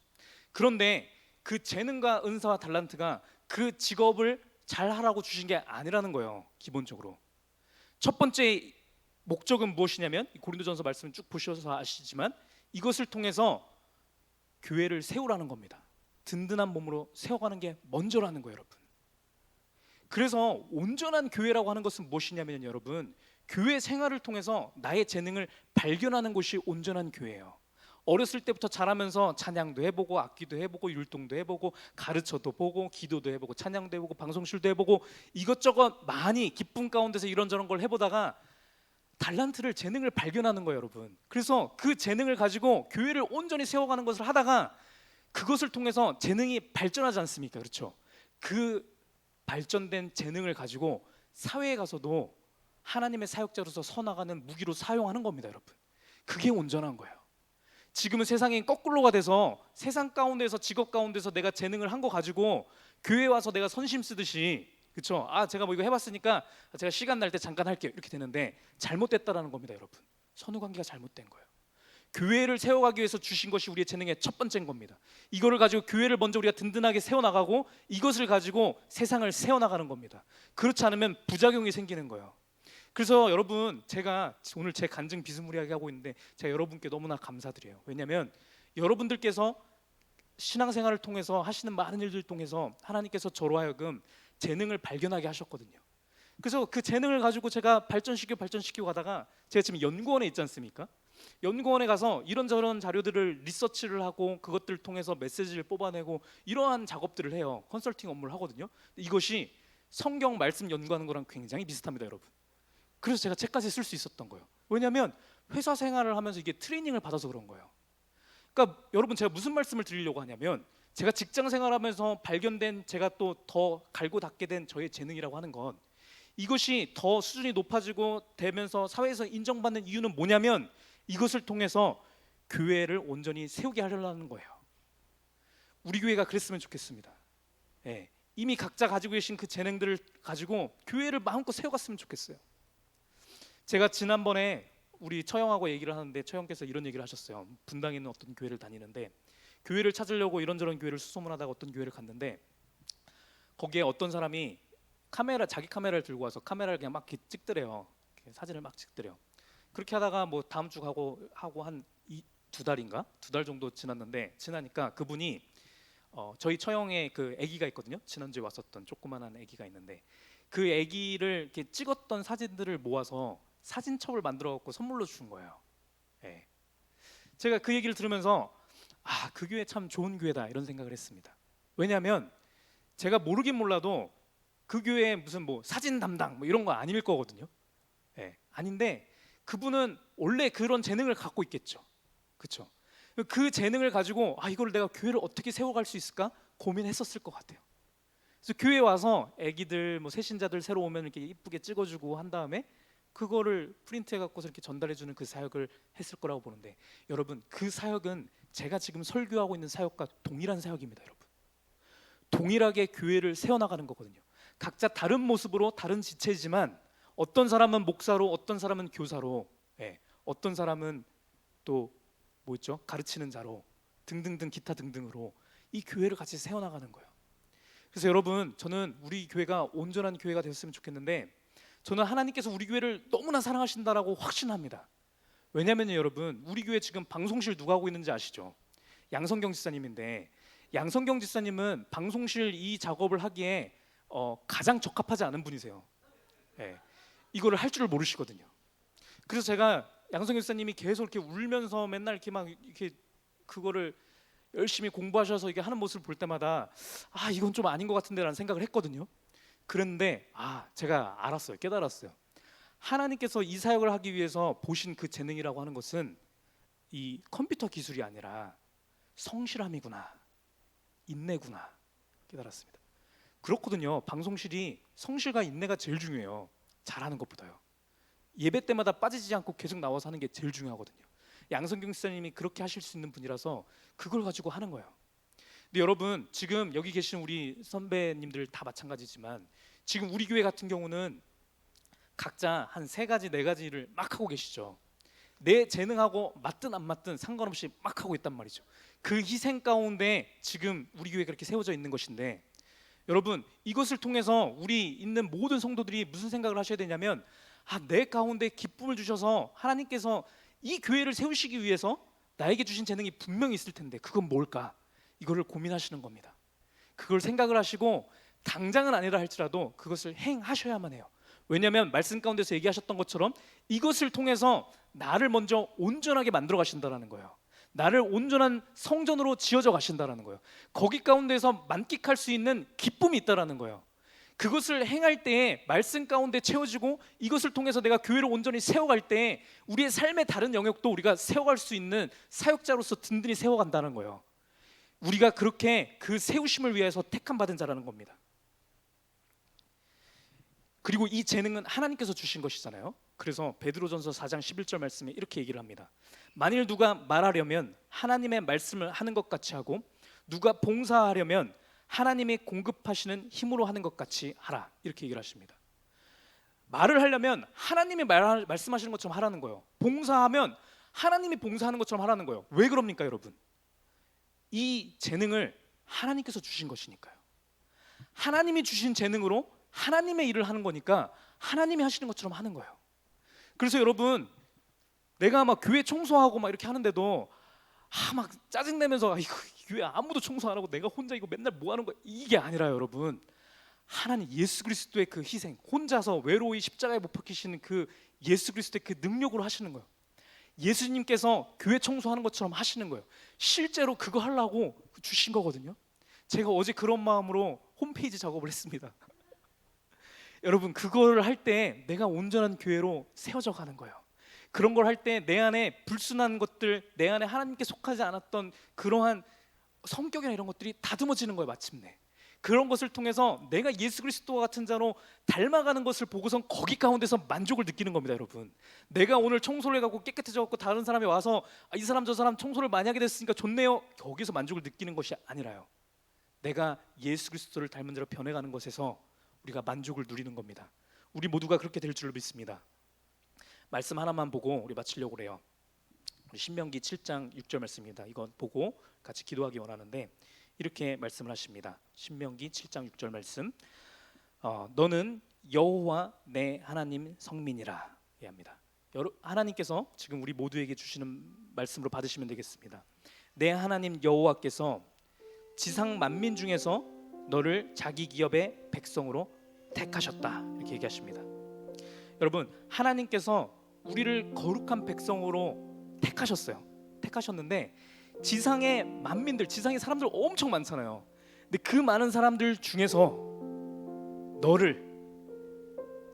그런데 그 재능과 은사와 달란트가 그 직업을 잘 하라고 주신 게 아니라는 거예요. 기본적으로 첫 번째 목적은 무엇이냐면 고린도전서 말씀을 쭉 보셔서 아시지만 이것을 통해서 교회를 세우라는 겁니다. 든든한 몸으로 세워가는 게 먼저라는 거예요, 여러분. 그래서 온전한 교회라고 하는 것은 무엇이냐면 여러분, 교회 생활을 통해서 나의 재능을 발견하는 곳이 온전한 교회예요. 어렸을 때부터 자라면서 찬양도 해보고 악기도 해보고 율동도 해보고 가르쳐도 보고 기도도 해보고 찬양도 해보고 방송실도 해보고 이것저것 많이 기쁨 가운데서 이런저런 걸 해보다가 달란트를 재능을 발견하는 거예요, 여러분. 그래서 그 재능을 가지고 교회를 온전히 세워가는 것을 하다가 그것을 통해서 재능이 발전하지 않습니까? 그렇죠? 그 발전된 재능을 가지고 사회에 가서도 하나님의 사역자로서 서나가는 무기로 사용하는 겁니다, 여러분. 그게 온전한 거예요. 지금은 세상이 거꾸로가 돼서 세상 가운데서 직업 가운데서 내가 재능을 한 거 가지고 교회 와서 내가 선심 쓰듯이, 그렇죠? 아, 제가 뭐 이거 해봤으니까 제가 시간 날 때 잠깐 할게요, 이렇게 되는데 잘못됐다라는 겁니다, 여러분. 선후 관계가 잘못된 거예요. 교회를 세워가기 위해서 주신 것이 우리의 재능의 첫 번째인 겁니다. 이거를 가지고 교회를 먼저 우리가 든든하게 세워나가고 이것을 가지고 세상을 세워나가는 겁니다. 그렇지 않으면 부작용이 생기는 거예요. 그래서 여러분, 제가 오늘 제 간증 비스무리하게 하고 있는데 제가 여러분께 너무나 감사드려요. 왜냐하면 여러분들께서 신앙생활을 통해서 하시는 많은 일들 통해서 하나님께서 저로 하여금 재능을 발견하게 하셨거든요. 그래서 그 재능을 가지고 제가 발전시키고 가다가 제가 지금 연구원에 있지 않습니까? 연구원에 가서 이런저런 자료들을 리서치를 하고 그것들을 통해서 메시지를 뽑아내고 이러한 작업들을 해요. 컨설팅 업무를 하거든요. 이것이 성경 말씀 연구하는 거랑 굉장히 비슷합니다, 여러분. 그래서 제가 책까지 쓸 수 있었던 거예요. 왜냐하면 회사 생활을 하면서 이게 트레이닝을 받아서 그런 거예요. 그러니까 여러분, 제가 무슨 말씀을 드리려고 하냐면 제가 직장 생활하면서 발견된, 제가 또 더 갈고 닦게 된 저의 재능이라고 하는 건 이것이 더 수준이 높아지고 되면서 사회에서 인정받는 이유는 뭐냐면 이것을 통해서 교회를 온전히 세우게 하려는 거예요. 우리 교회가 그랬으면 좋겠습니다. 예, 이미 각자 가지고 계신 그 재능들을 가지고 교회를 마음껏 세워갔으면 좋겠어요. 제가 지난번에 우리 처형하고 얘기를 하는데 처형께서 이런 얘기를 하셨어요. 분당에 있는 어떤 교회를 다니는데 교회를 찾으려고 이런저런 교회를 수소문하다가 어떤 교회를 갔는데 거기에 어떤 사람이 자기 카메라를 들고 와서 카메라를 그냥 막 이렇게 찍더래요. 이렇게 사진을 막 찍더래요. 그렇게 하다가 뭐 다음 주 하고 한 두 달 정도 지나니까 그분이 저희 처형에 그 아기가 있거든요. 지난주에 왔었던 조그만한 아기가 있는데 그 아기를 이렇게 찍었던 사진들을 모아서 사진첩을 만들어 갖고 선물로 준 거예요. 예. 제가 그 얘기를 들으면서 아, 그 교회 참 좋은 교회다 이런 생각을 했습니다. 왜냐하면 제가 모르긴 몰라도 그 교회에 무슨 뭐 사진 담당 뭐 이런 거 아닐 거거든요. 예. 아닌데 그분은 원래 그런 재능을 갖고 있겠죠. 그렇죠? 그 재능을 가지고 아, 이걸 내가 교회를 어떻게 세워갈 수 있을까 고민했었을 것 같아요. 그래서 교회에 와서 아기들 뭐 새신자들 새로 오면 이렇게 이쁘게 찍어주고 한 다음에 그거를 프린트해 갖고서 이렇게 전달해주는 그 사역을 했을 거라고 보는데 여러분, 그 사역은 제가 지금 설교하고 있는 사역과 동일한 사역입니다, 여러분. 동일하게 교회를 세워나가는 거거든요. 각자 다른 모습으로 다른 지체지만 어떤 사람은 목사로, 어떤 사람은 교사로, 예, 어떤 사람은 또 뭐 있죠? 가르치는 자로 등등등 기타 등등으로 이 교회를 같이 세워나가는 거예요. 그래서 여러분, 저는 우리 교회가 온전한 교회가 되었으면 좋겠는데 저는 하나님께서 우리 교회를 너무나 사랑하신다라고 확신합니다. 왜냐하면 여러분, 우리 교회 지금 방송실 누가 하고 있는지 아시죠? 양성경 지사님인데 양성경 지사님은 방송실 이 작업을 하기에 가장 적합하지 않은 분이세요. 예, 이거를 할 줄을 모르시거든요. 그래서 제가 양성경 지사님이 계속 이렇게 울면서 맨날 이렇게 막 이렇게 그거를 열심히 공부하셔서 이게 하는 모습을 볼 때마다 아, 이건 좀 아닌 것 같은데라는 생각을 했거든요. 그런데 제가 알았어요. 깨달았어요. 하나님께서 이 사역을 하기 위해서 보신 그 재능이라고 하는 것은 이 컴퓨터 기술이 아니라 성실함이구나, 인내구나 깨달았습니다. 그렇거든요. 방송실이 성실과 인내가 제일 중요해요. 잘하는 것보다요. 예배 때마다 빠지지 않고 계속 나와서 하는 게 제일 중요하거든요. 양성경 지사님이 그렇게 하실 수 있는 분이라서 그걸 가지고 하는 거예요. 근데 여러분, 지금 여기 계신 우리 선배님들 다 마찬가지지만 지금 우리 교회 같은 경우는 각자 한 3가지 4가지를 막 하고 계시죠. 내 재능하고 맞든 안 맞든 상관없이 막 하고 있단 말이죠. 그 희생 가운데 지금 우리 교회가 그렇게 세워져 있는 것인데, 여러분 이것을 통해서 우리 있는 모든 성도들이 무슨 생각을 하셔야 되냐면, 내 가운데 기쁨을 주셔서 하나님께서 이 교회를 세우시기 위해서 나에게 주신 재능이 분명히 있을 텐데 그건 뭘까? 이거를 고민하시는 겁니다. 그걸 생각을 하시고 당장은 아니라 할지라도 그것을 행하셔야만 해요. 왜냐하면 말씀 가운데서 얘기하셨던 것처럼 이것을 통해서 나를 먼저 온전하게 만들어 가신다라는 거예요. 나를 온전한 성전으로 지어져 가신다라는 거예요. 거기 가운데서 만끽할 수 있는 기쁨이 있다라는 거예요. 그것을 행할 때에 말씀 가운데 채워지고 이것을 통해서 내가 교회를 온전히 세워갈 때에 우리의 삶의 다른 영역도 우리가 세워갈 수 있는 사역자로서 든든히 세워간다는 거예요. 우리가 그렇게 그 세우심을 위해서 택함 받은 자라는 겁니다. 그리고 이 재능은 하나님께서 주신 것이잖아요. 그래서 베드로전서 4장 11절 말씀에 이렇게 얘기를 합니다. 만일 누가 말하려면 하나님의 말씀을 하는 것 같이 하고, 누가 봉사하려면 하나님이 공급하시는 힘으로 하는 것 같이 하라, 이렇게 얘기를 하십니다. 말을 하려면 하나님이 말씀하시는 것처럼 하라는 거예요. 봉사하면 하나님이 봉사하는 것처럼 하라는 거예요. 왜 그럽니까 여러분? 이 재능을 하나님께서 주신 것이니까요. 하나님이 주신 재능으로 하나님의 일을 하는 거니까 하나님이 하시는 것처럼 하는 거예요. 그래서 여러분, 내가 막 교회 청소하고 막 이렇게 하는데도 막 짜증내면서 이거 교회 아무도 청소 안 하고 내가 혼자 이거 맨날 뭐 하는 거야, 이게 아니라 여러분, 하나님 예수 그리스도의 그 희생, 혼자서 외로이 십자가에 못 박히시는 그 예수 그리스도의 그 능력으로 하시는 거예요. 예수님께서 교회 청소하는 것처럼 하시는 거예요. 실제로 그거 하려고 주신 거거든요. 제가 어제 그런 마음으로 홈페이지 작업을 했습니다. 여러분, 그거를 할 때 내가 온전한 교회로 세워져 가는 거예요. 그런 걸 할 때 내 안에 불순한 것들, 내 안에 하나님께 속하지 않았던 그러한 성격이나 이런 것들이 다듬어지는 거예요. 마침내 그런 것을 통해서 내가 예수 그리스도와 같은 자로 닮아가는 것을 보고선 거기 가운데서 만족을 느끼는 겁니다. 여러분, 내가 오늘 청소를 해갖고 깨끗해져 갖고 다른 사람이 와서 이 사람 저 사람 청소를 많이 하게 됐으니까 좋네요, 거기서 만족을 느끼는 것이 아니라요, 내가 예수 그리스도를 닮은 자로 변해가는 것에서 우리가 만족을 누리는 겁니다. 우리 모두가 그렇게 될 줄 믿습니다. 말씀 하나만 보고 우리 마치려고 그래요. 신명기 7장 6절 말씀입니다. 이거 보고 같이 기도하기 원하는데 이렇게 말씀을 하십니다. 신명기 7장 6절 말씀, 너는 여호와 내 하나님 성민이라 합니다. 하나님께서 지금 우리 모두에게 주시는 말씀으로 받으시면 되겠습니다. 내 하나님 여호와께서 지상 만민 중에서 너를 자기 기업의 백성으로 택하셨다, 이렇게 얘기하십니다. 여러분, 하나님께서 우리를 거룩한 백성으로 택하셨어요. 택하셨는데 지상의 만민들, 지상의 사람들 엄청 많잖아요. 근데 그 많은 사람들 중에서 너를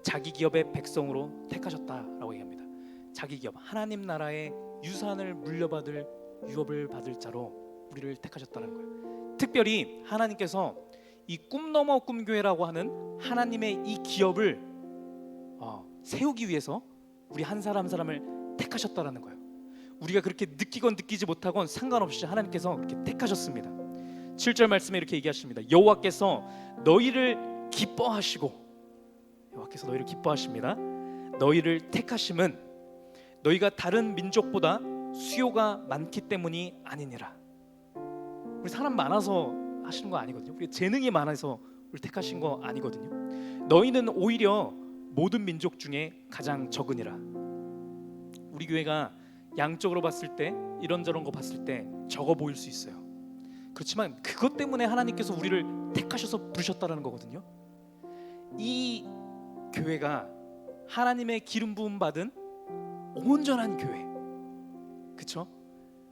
자기 기업의 백성으로 택하셨다라고 얘기합니다. 자기 기업, 하나님 나라의 유산을 물려받을 유업을 받을 자로 우리를 택하셨다는 거예요. 특별히 하나님께서 이 꿈너머 꿈교회라고 하는 하나님의 이 기업을 세우기 위해서 우리 한 사람 사람을 택하셨다라는 거예요. 우리가 그렇게 느끼건 느끼지 못하건 상관없이 하나님께서 그렇게 택하셨습니다. 7절 말씀에 이렇게 얘기하십니다. 여호와께서 너희를 기뻐하시고, 여호와께서 너희를 기뻐하십니다. 너희를 택하심은 너희가 다른 민족보다 수요가 많기 때문이 아니니라. 우리 사람 많아서 하시는 거 아니거든요. 우리 재능이 많아서 우리 택하신 거 아니거든요. 너희는 오히려 모든 민족 중에 가장 적으니라. 우리 교회가 양적으로 봤을 때 이런저런 거 봤을 때 적어 보일 수 있어요. 그렇지만 그것 때문에 하나님께서 우리를 택하셔서 부르셨다라는 거거든요. 이 교회가 하나님의 기름 부음 받은 온전한 교회, 그렇죠?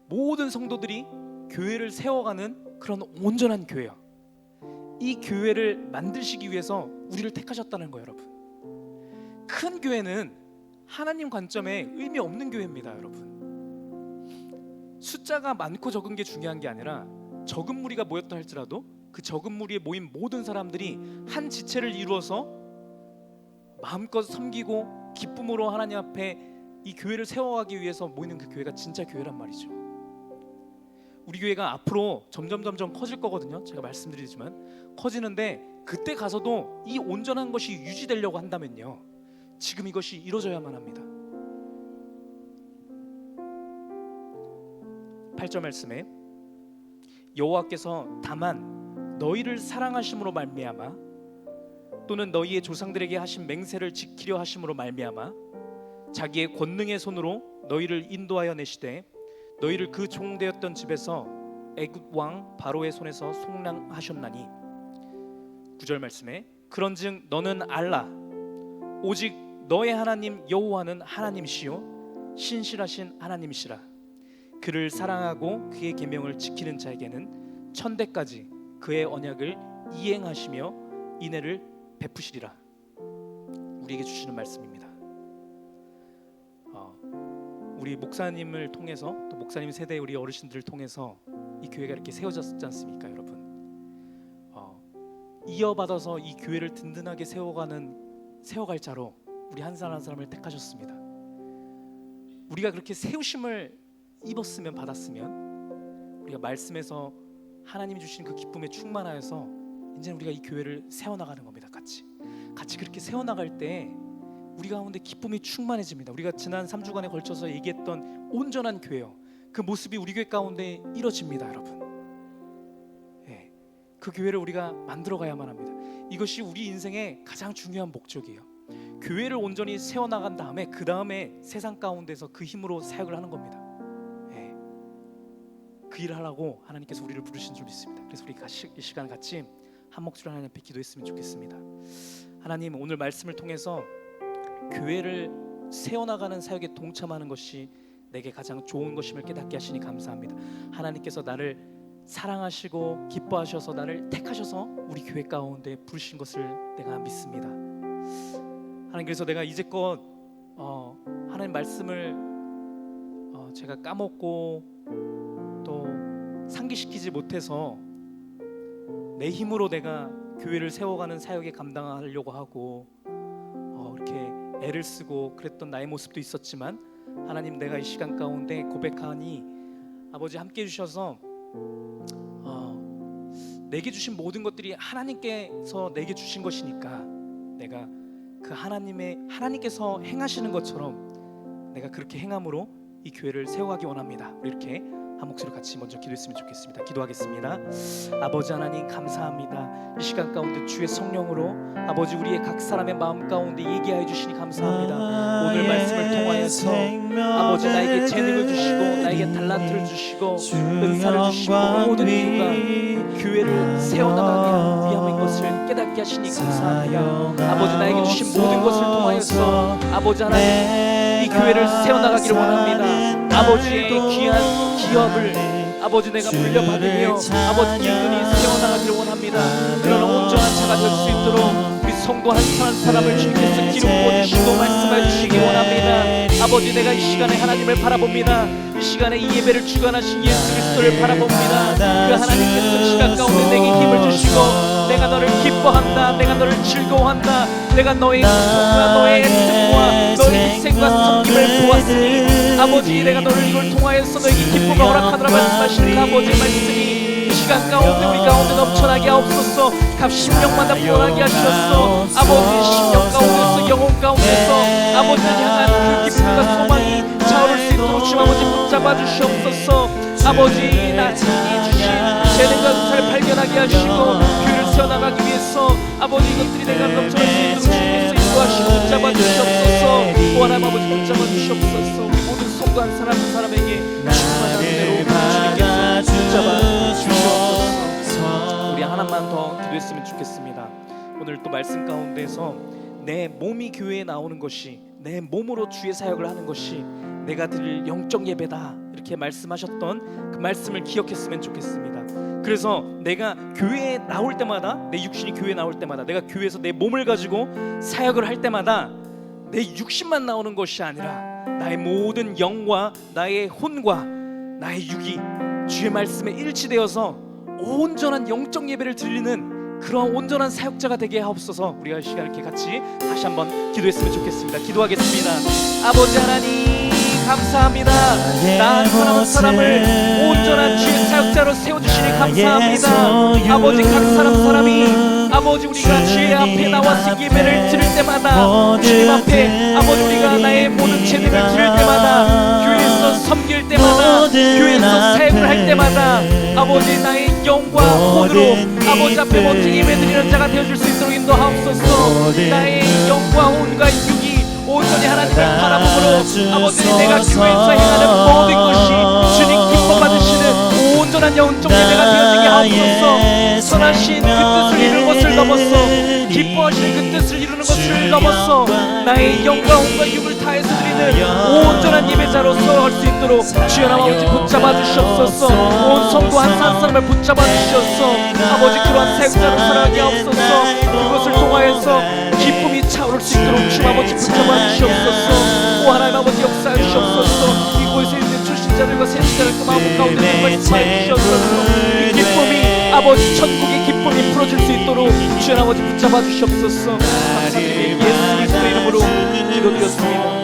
모든 성도들이 교회를 세워가는 그런 온전한 교회요. 이 교회를 만드시기 위해서 우리를 택하셨다는 거예요, 여러분. 큰 교회는 하나님 관점에 의미 없는 교회입니다, 여러분. 숫자가 많고 적은 게 중요한 게 아니라 적은 무리가 모였다 할지라도 그 적은 무리에 모인 모든 사람들이 한 지체를 이루어서 마음껏 섬기고 기쁨으로 하나님 앞에 이 교회를 세워가기 위해서 모이는 그 교회가 진짜 교회란 말이죠. 우리 교회가 앞으로 점점 커질 거거든요. 제가 말씀드리지만 커지는데 그때 가서도 이 온전한 것이 유지되려고 한다면요, 지금 이것이 이루어져야만 합니다. 8절 말씀에 여호와께서 다만 너희를 사랑하심으로 말미암아 또는 너희의 조상들에게 하신 맹세를 지키려 하심으로 말미암아 자기의 권능의 손으로 너희를 인도하여 내시되 너희를 그 종되었던 집에서 애굽 왕 바로의 손에서 속량하셨나니 9절 말씀에 그런즉 너는 알라 오직 너의 하나님 여호와는 하나님이시요 신실하신 하나님이시라 그를 사랑하고 그의 계명을 지키는 자에게는 천대까지 그의 언약을 이행하시며 인애를 베푸시리라. 우리에게 주시는 말씀입니다. 우리 목사님을 통해서 또 목사님 세대의 우리 어르신들을 통해서 이 교회가 이렇게 세워졌지 않습니까, 여러분? 이어받아서 이 교회를 든든하게 세워갈 자로 우리 한 사람 한 사람을 택하셨습니다. 우리가 그렇게 세우심을 입었으면 받았으면 우리가 말씀에서 하나님이 주신 그 기쁨에 충만하여서 이제 우리가 이 교회를 세워나가는 겁니다. 같이 그렇게 세워나갈 때 우리 가운데 기쁨이 충만해집니다. 우리가 지난 3주간에 걸쳐서 얘기했던 온전한 교회요, 그 모습이 우리 교회 가운데 이뤄집니다, 여러분. 그 교회를 우리가 만들어가야만 합니다. 이것이 우리 인생의 가장 중요한 목적이에요. 교회를 온전히 세워나간 다음에 그 다음에 세상 가운데서 그 힘으로 사역을 하는 겁니다. 그 일을 하라고 하나님께서 우리를 부르신 줄 믿습니다. 그래서 우리 이 시간 같이 한 목소리로 하나님 앞에 기도했으면 좋겠습니다. 하나님, 오늘 말씀을 통해서 교회를 세워나가는 사역에 동참하는 것이 내게 가장 좋은 것임을 깨닫게 하시니 감사합니다. 하나님께서 나를 사랑하시고 기뻐하셔서 나를 택하셔서 우리 교회 가운데 부르신 것을 내가 믿습니다. 하나님, 그래서 내가 이제껏 하나님 말씀을 제가 까먹고 또 상기시키지 못해서 내 힘으로 내가 교회를 세워가는 사역에 감당하려고 하고 이렇게 애를 쓰고 그랬던 나의 모습도 있었지만 하나님, 내가 이 시간 가운데 고백하니 아버지 함께 해주셔서 내게 주신 모든 것들이 하나님께서 내게 주신 것이니까 내가 그 하나님께서 행하시는 것처럼 내가 그렇게 행함으로 이 교회를 세워가기 원합니다. 이렇게 한 목소리로 같이 먼저 기도했으면 좋겠습니다. 기도하겠습니다. 아버지 하나님, 감사합니다. 이 시간 가운데 주의 성령으로 아버지 우리의 각 사람의 마음 가운데 얘기하여 주시니 감사합니다. 오늘 말씀을 통하여서 아버지 나에게 재능을 주시고 나에게 달란트를 주시고 은사를 주시고 모든 이유가 교회를 세워나가기 위함인 것을 깨닫게 하시니 감사합니다. 아버지 나에게 주신 모든 것을 통하여서 아버지 하나님 이 교회를 세워나가기를 원합니다. 아버지의 귀한 기업을 아버지 내가 물려받으며 아버지 인근히 세워나가기를 원합니다. 그런 온전한 자가 될 수 있도록 우리 성도 한 사람 한 사람을 주님께서 기름 부어주시고 말씀해 주시기 원합니다. 아버지, 내가 이 시간에 하나님을 바라봅니다. 이 시간에 이 예배를 주관하신 예수 그리스도를 바라봅니다. 그 하나님께서 이 시간 가운데 내게 힘을 주시고 내가 너를 기뻐한다, 내가 너를 즐거워한다, 내가 너의 고통과 너의 애씀과 너의 희생과 섬김을 보았으니 아버지 내가 너를 이걸 통하여서 너에게 기쁨과 허락하노라 말씀하신 그 아버지의 말씀이 이 시간 가운데 우리 가운데 넘쳐나게 하옵소서. 각 심령마다 변하게 하셔서 아버지 심령 가운데서 영혼 가운데서 아버지를 향한 그 기쁨과 소망이 차오를 수 있도록 주 아버지 붙잡아 주시옵소서. 아버지 나이 주신 재능과 은사를 발견하게 하시고 교회를 세워나가기 위해서 아버지 이것들이 내가 넘쳐날 수 있도록 주님께서 인도하시고 붙잡아 주시옵소서. 또 하나님 아버지 붙잡아 주시옵소서. 우리 모든 성도 한 사람 한 사람에게 충만한 은혜로 주님께서 붙잡아 주시옵소서. 우리 하나만 더 기도했으면 좋겠습니다. 오늘 또 말씀 가운데서 내 몸이 교회에 나오는 것이, 내 몸으로 주의 사역을 하는 것이 내가 드릴 영적 예배다, 이렇게 말씀하셨던 그 말씀을 기억했으면 좋겠습니다. 그래서 내가 교회에 나올 때마다, 내 육신이 교회에 나올 때마다, 내가 교회에서 내 몸을 가지고 사역을 할 때마다 내 육신만 나오는 것이 아니라 나의 모든 영과 나의 혼과 나의 육이 주의 말씀에 일치되어서 온전한 영적 예배를 드리는 그런 온전한 사역자가 되게 하옵소서. 우리가 이 시간 이렇게 같이 다시 한번 기도했으면 좋겠습니다. 기도하겠습니다. 아버지 하나님 감사합니다. 나 한 사람 한 사람을 온전한 주의 사역자로 세워주시니 감사합니다. 아버지 각 사람 사람이 아버지 우리가 주의 앞에 나와서 예배를 드릴 때마다 주님 앞에 아버지 우리가 나의 모든 재능을 드릴 때마다 교회에서 섬길 때마다 모든 교회에서 사역을 할 앞에 때마다 아버지 나의 영과 혼으로 아버지 앞에 멋지게 예배드리는 자가 되어줄 수 있도록 인도하옵소서. 나의 영과 혼과 육이 온전히 하나님을 바라보므로 아버지 내가 교회에서 행하는 모든 것이 주님 기뻐 받으시는 온전한 영적 예배가 되어지게 하옵소서. 선하신 그 뜻을 이루는 것을 넘어서 기뻐하시는 그 뜻을 이루는 것을 넘어서 나의 영과 혼과 육을 다해서 드리는 온전한 예배자로서 할 수 있도록 주여 아버지 붙잡아 주시옵소서. 온 성도 한 사람을 붙잡아 주시옵소서. 아버지 그러한 사역자를 사랑하게 하옵소서. 그것을 통하여서 기쁨이 차오를 수 있도록 주 아버지 붙잡아 주시옵소서. 오 하나님 아버지 역사해 주시옵소서. 이곳에 있는 출신자들과 세신자들 그 마음 가운데 말씀해 주시옵소서. 이 기쁨이 아버지 천국의 기쁨이 풀어질 수 있도록 주여 아버지 붙잡아 주시옵소서. 감사드립니다. 예수 그리스도 이름으로 기도드렸습니다.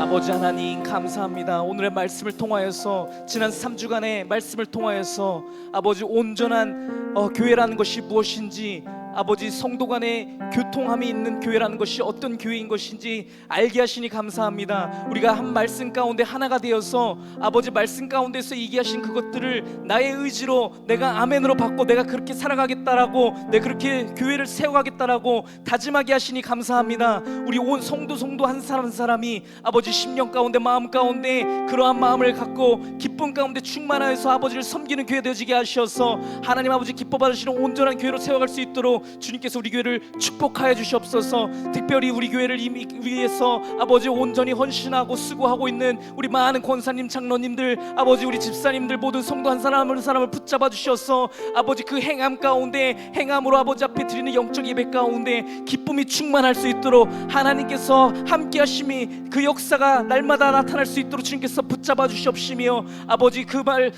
아버지 하나님 감사합니다. 오늘의 말씀을 통하여서 지난 3주간의 말씀을 통하여서 아버지 온전한 교회라는 것이 무엇인지 아버지 성도 간의 교통함이 있는 교회라는 것이 어떤 교회인 것인지 알게 하시니 감사합니다. 우리가 한 말씀 가운데 하나가 되어서 아버지 말씀 가운데서 얘기하신 그것들을 나의 의지로 내가 아멘으로 받고 내가 그렇게 살아가겠다라고 내가 그렇게 교회를 세워가겠다라고 다짐하게 하시니 감사합니다. 우리 온 성도 한 사람 한 사람이 아버지 심령 가운데 마음 가운데 그러한 마음을 갖고 기쁨 가운데 충만하여서 아버지를 섬기는 교회 되어지게 하셔서 하나님 아버지 기뻐 받으시는 온전한 교회로 세워갈 수 있도록 주님께서 우리 교회를 축복하여 주시옵소서. 특별히 우리 교회를 위해서 아버지 온전히 헌신하고 수고하고 있는 우리 많은 권사님 장로님들 아버지 우리 집사님들 모든 성도 한 사람 한 사람을 붙잡아 주셔서 아버지 그 행함 가운데 행함으로 아버지 앞에 드리는 영적 예배 가운데 기쁨이 충만할 수 있도록 하나님께서 함께 하심이 그 역사가 날마다 나타날 수 있도록 주님께서 붙잡아 주시옵시며 아버지 그 말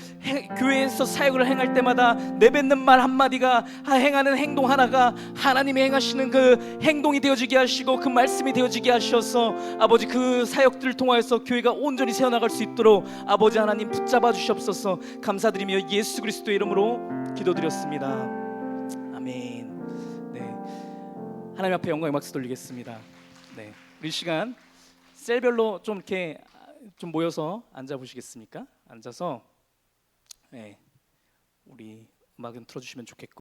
교회에서 사역을 행할 때마다 내뱉는 말 한마디가 행하는 행동 하나가 하나님이 행하시는 그 행동이 되어지게 하시고 그 말씀이 되어지게 하셔서 아버지 그 사역들을 통하여서 교회가 온전히 세워나갈 수 있도록 아버지 하나님 붙잡아 주시옵소서. 감사드리며 예수 그리스도의 이름으로 기도드렸습니다. 아멘. 네, 하나님 앞에 영광의 박수 돌리겠습니다. 네, 우리 시간 셀별로 좀 이렇게 좀 모여서 앉아 보시겠습니까? 앉아서 네, 우리 음악은 틀어주시면 좋겠고.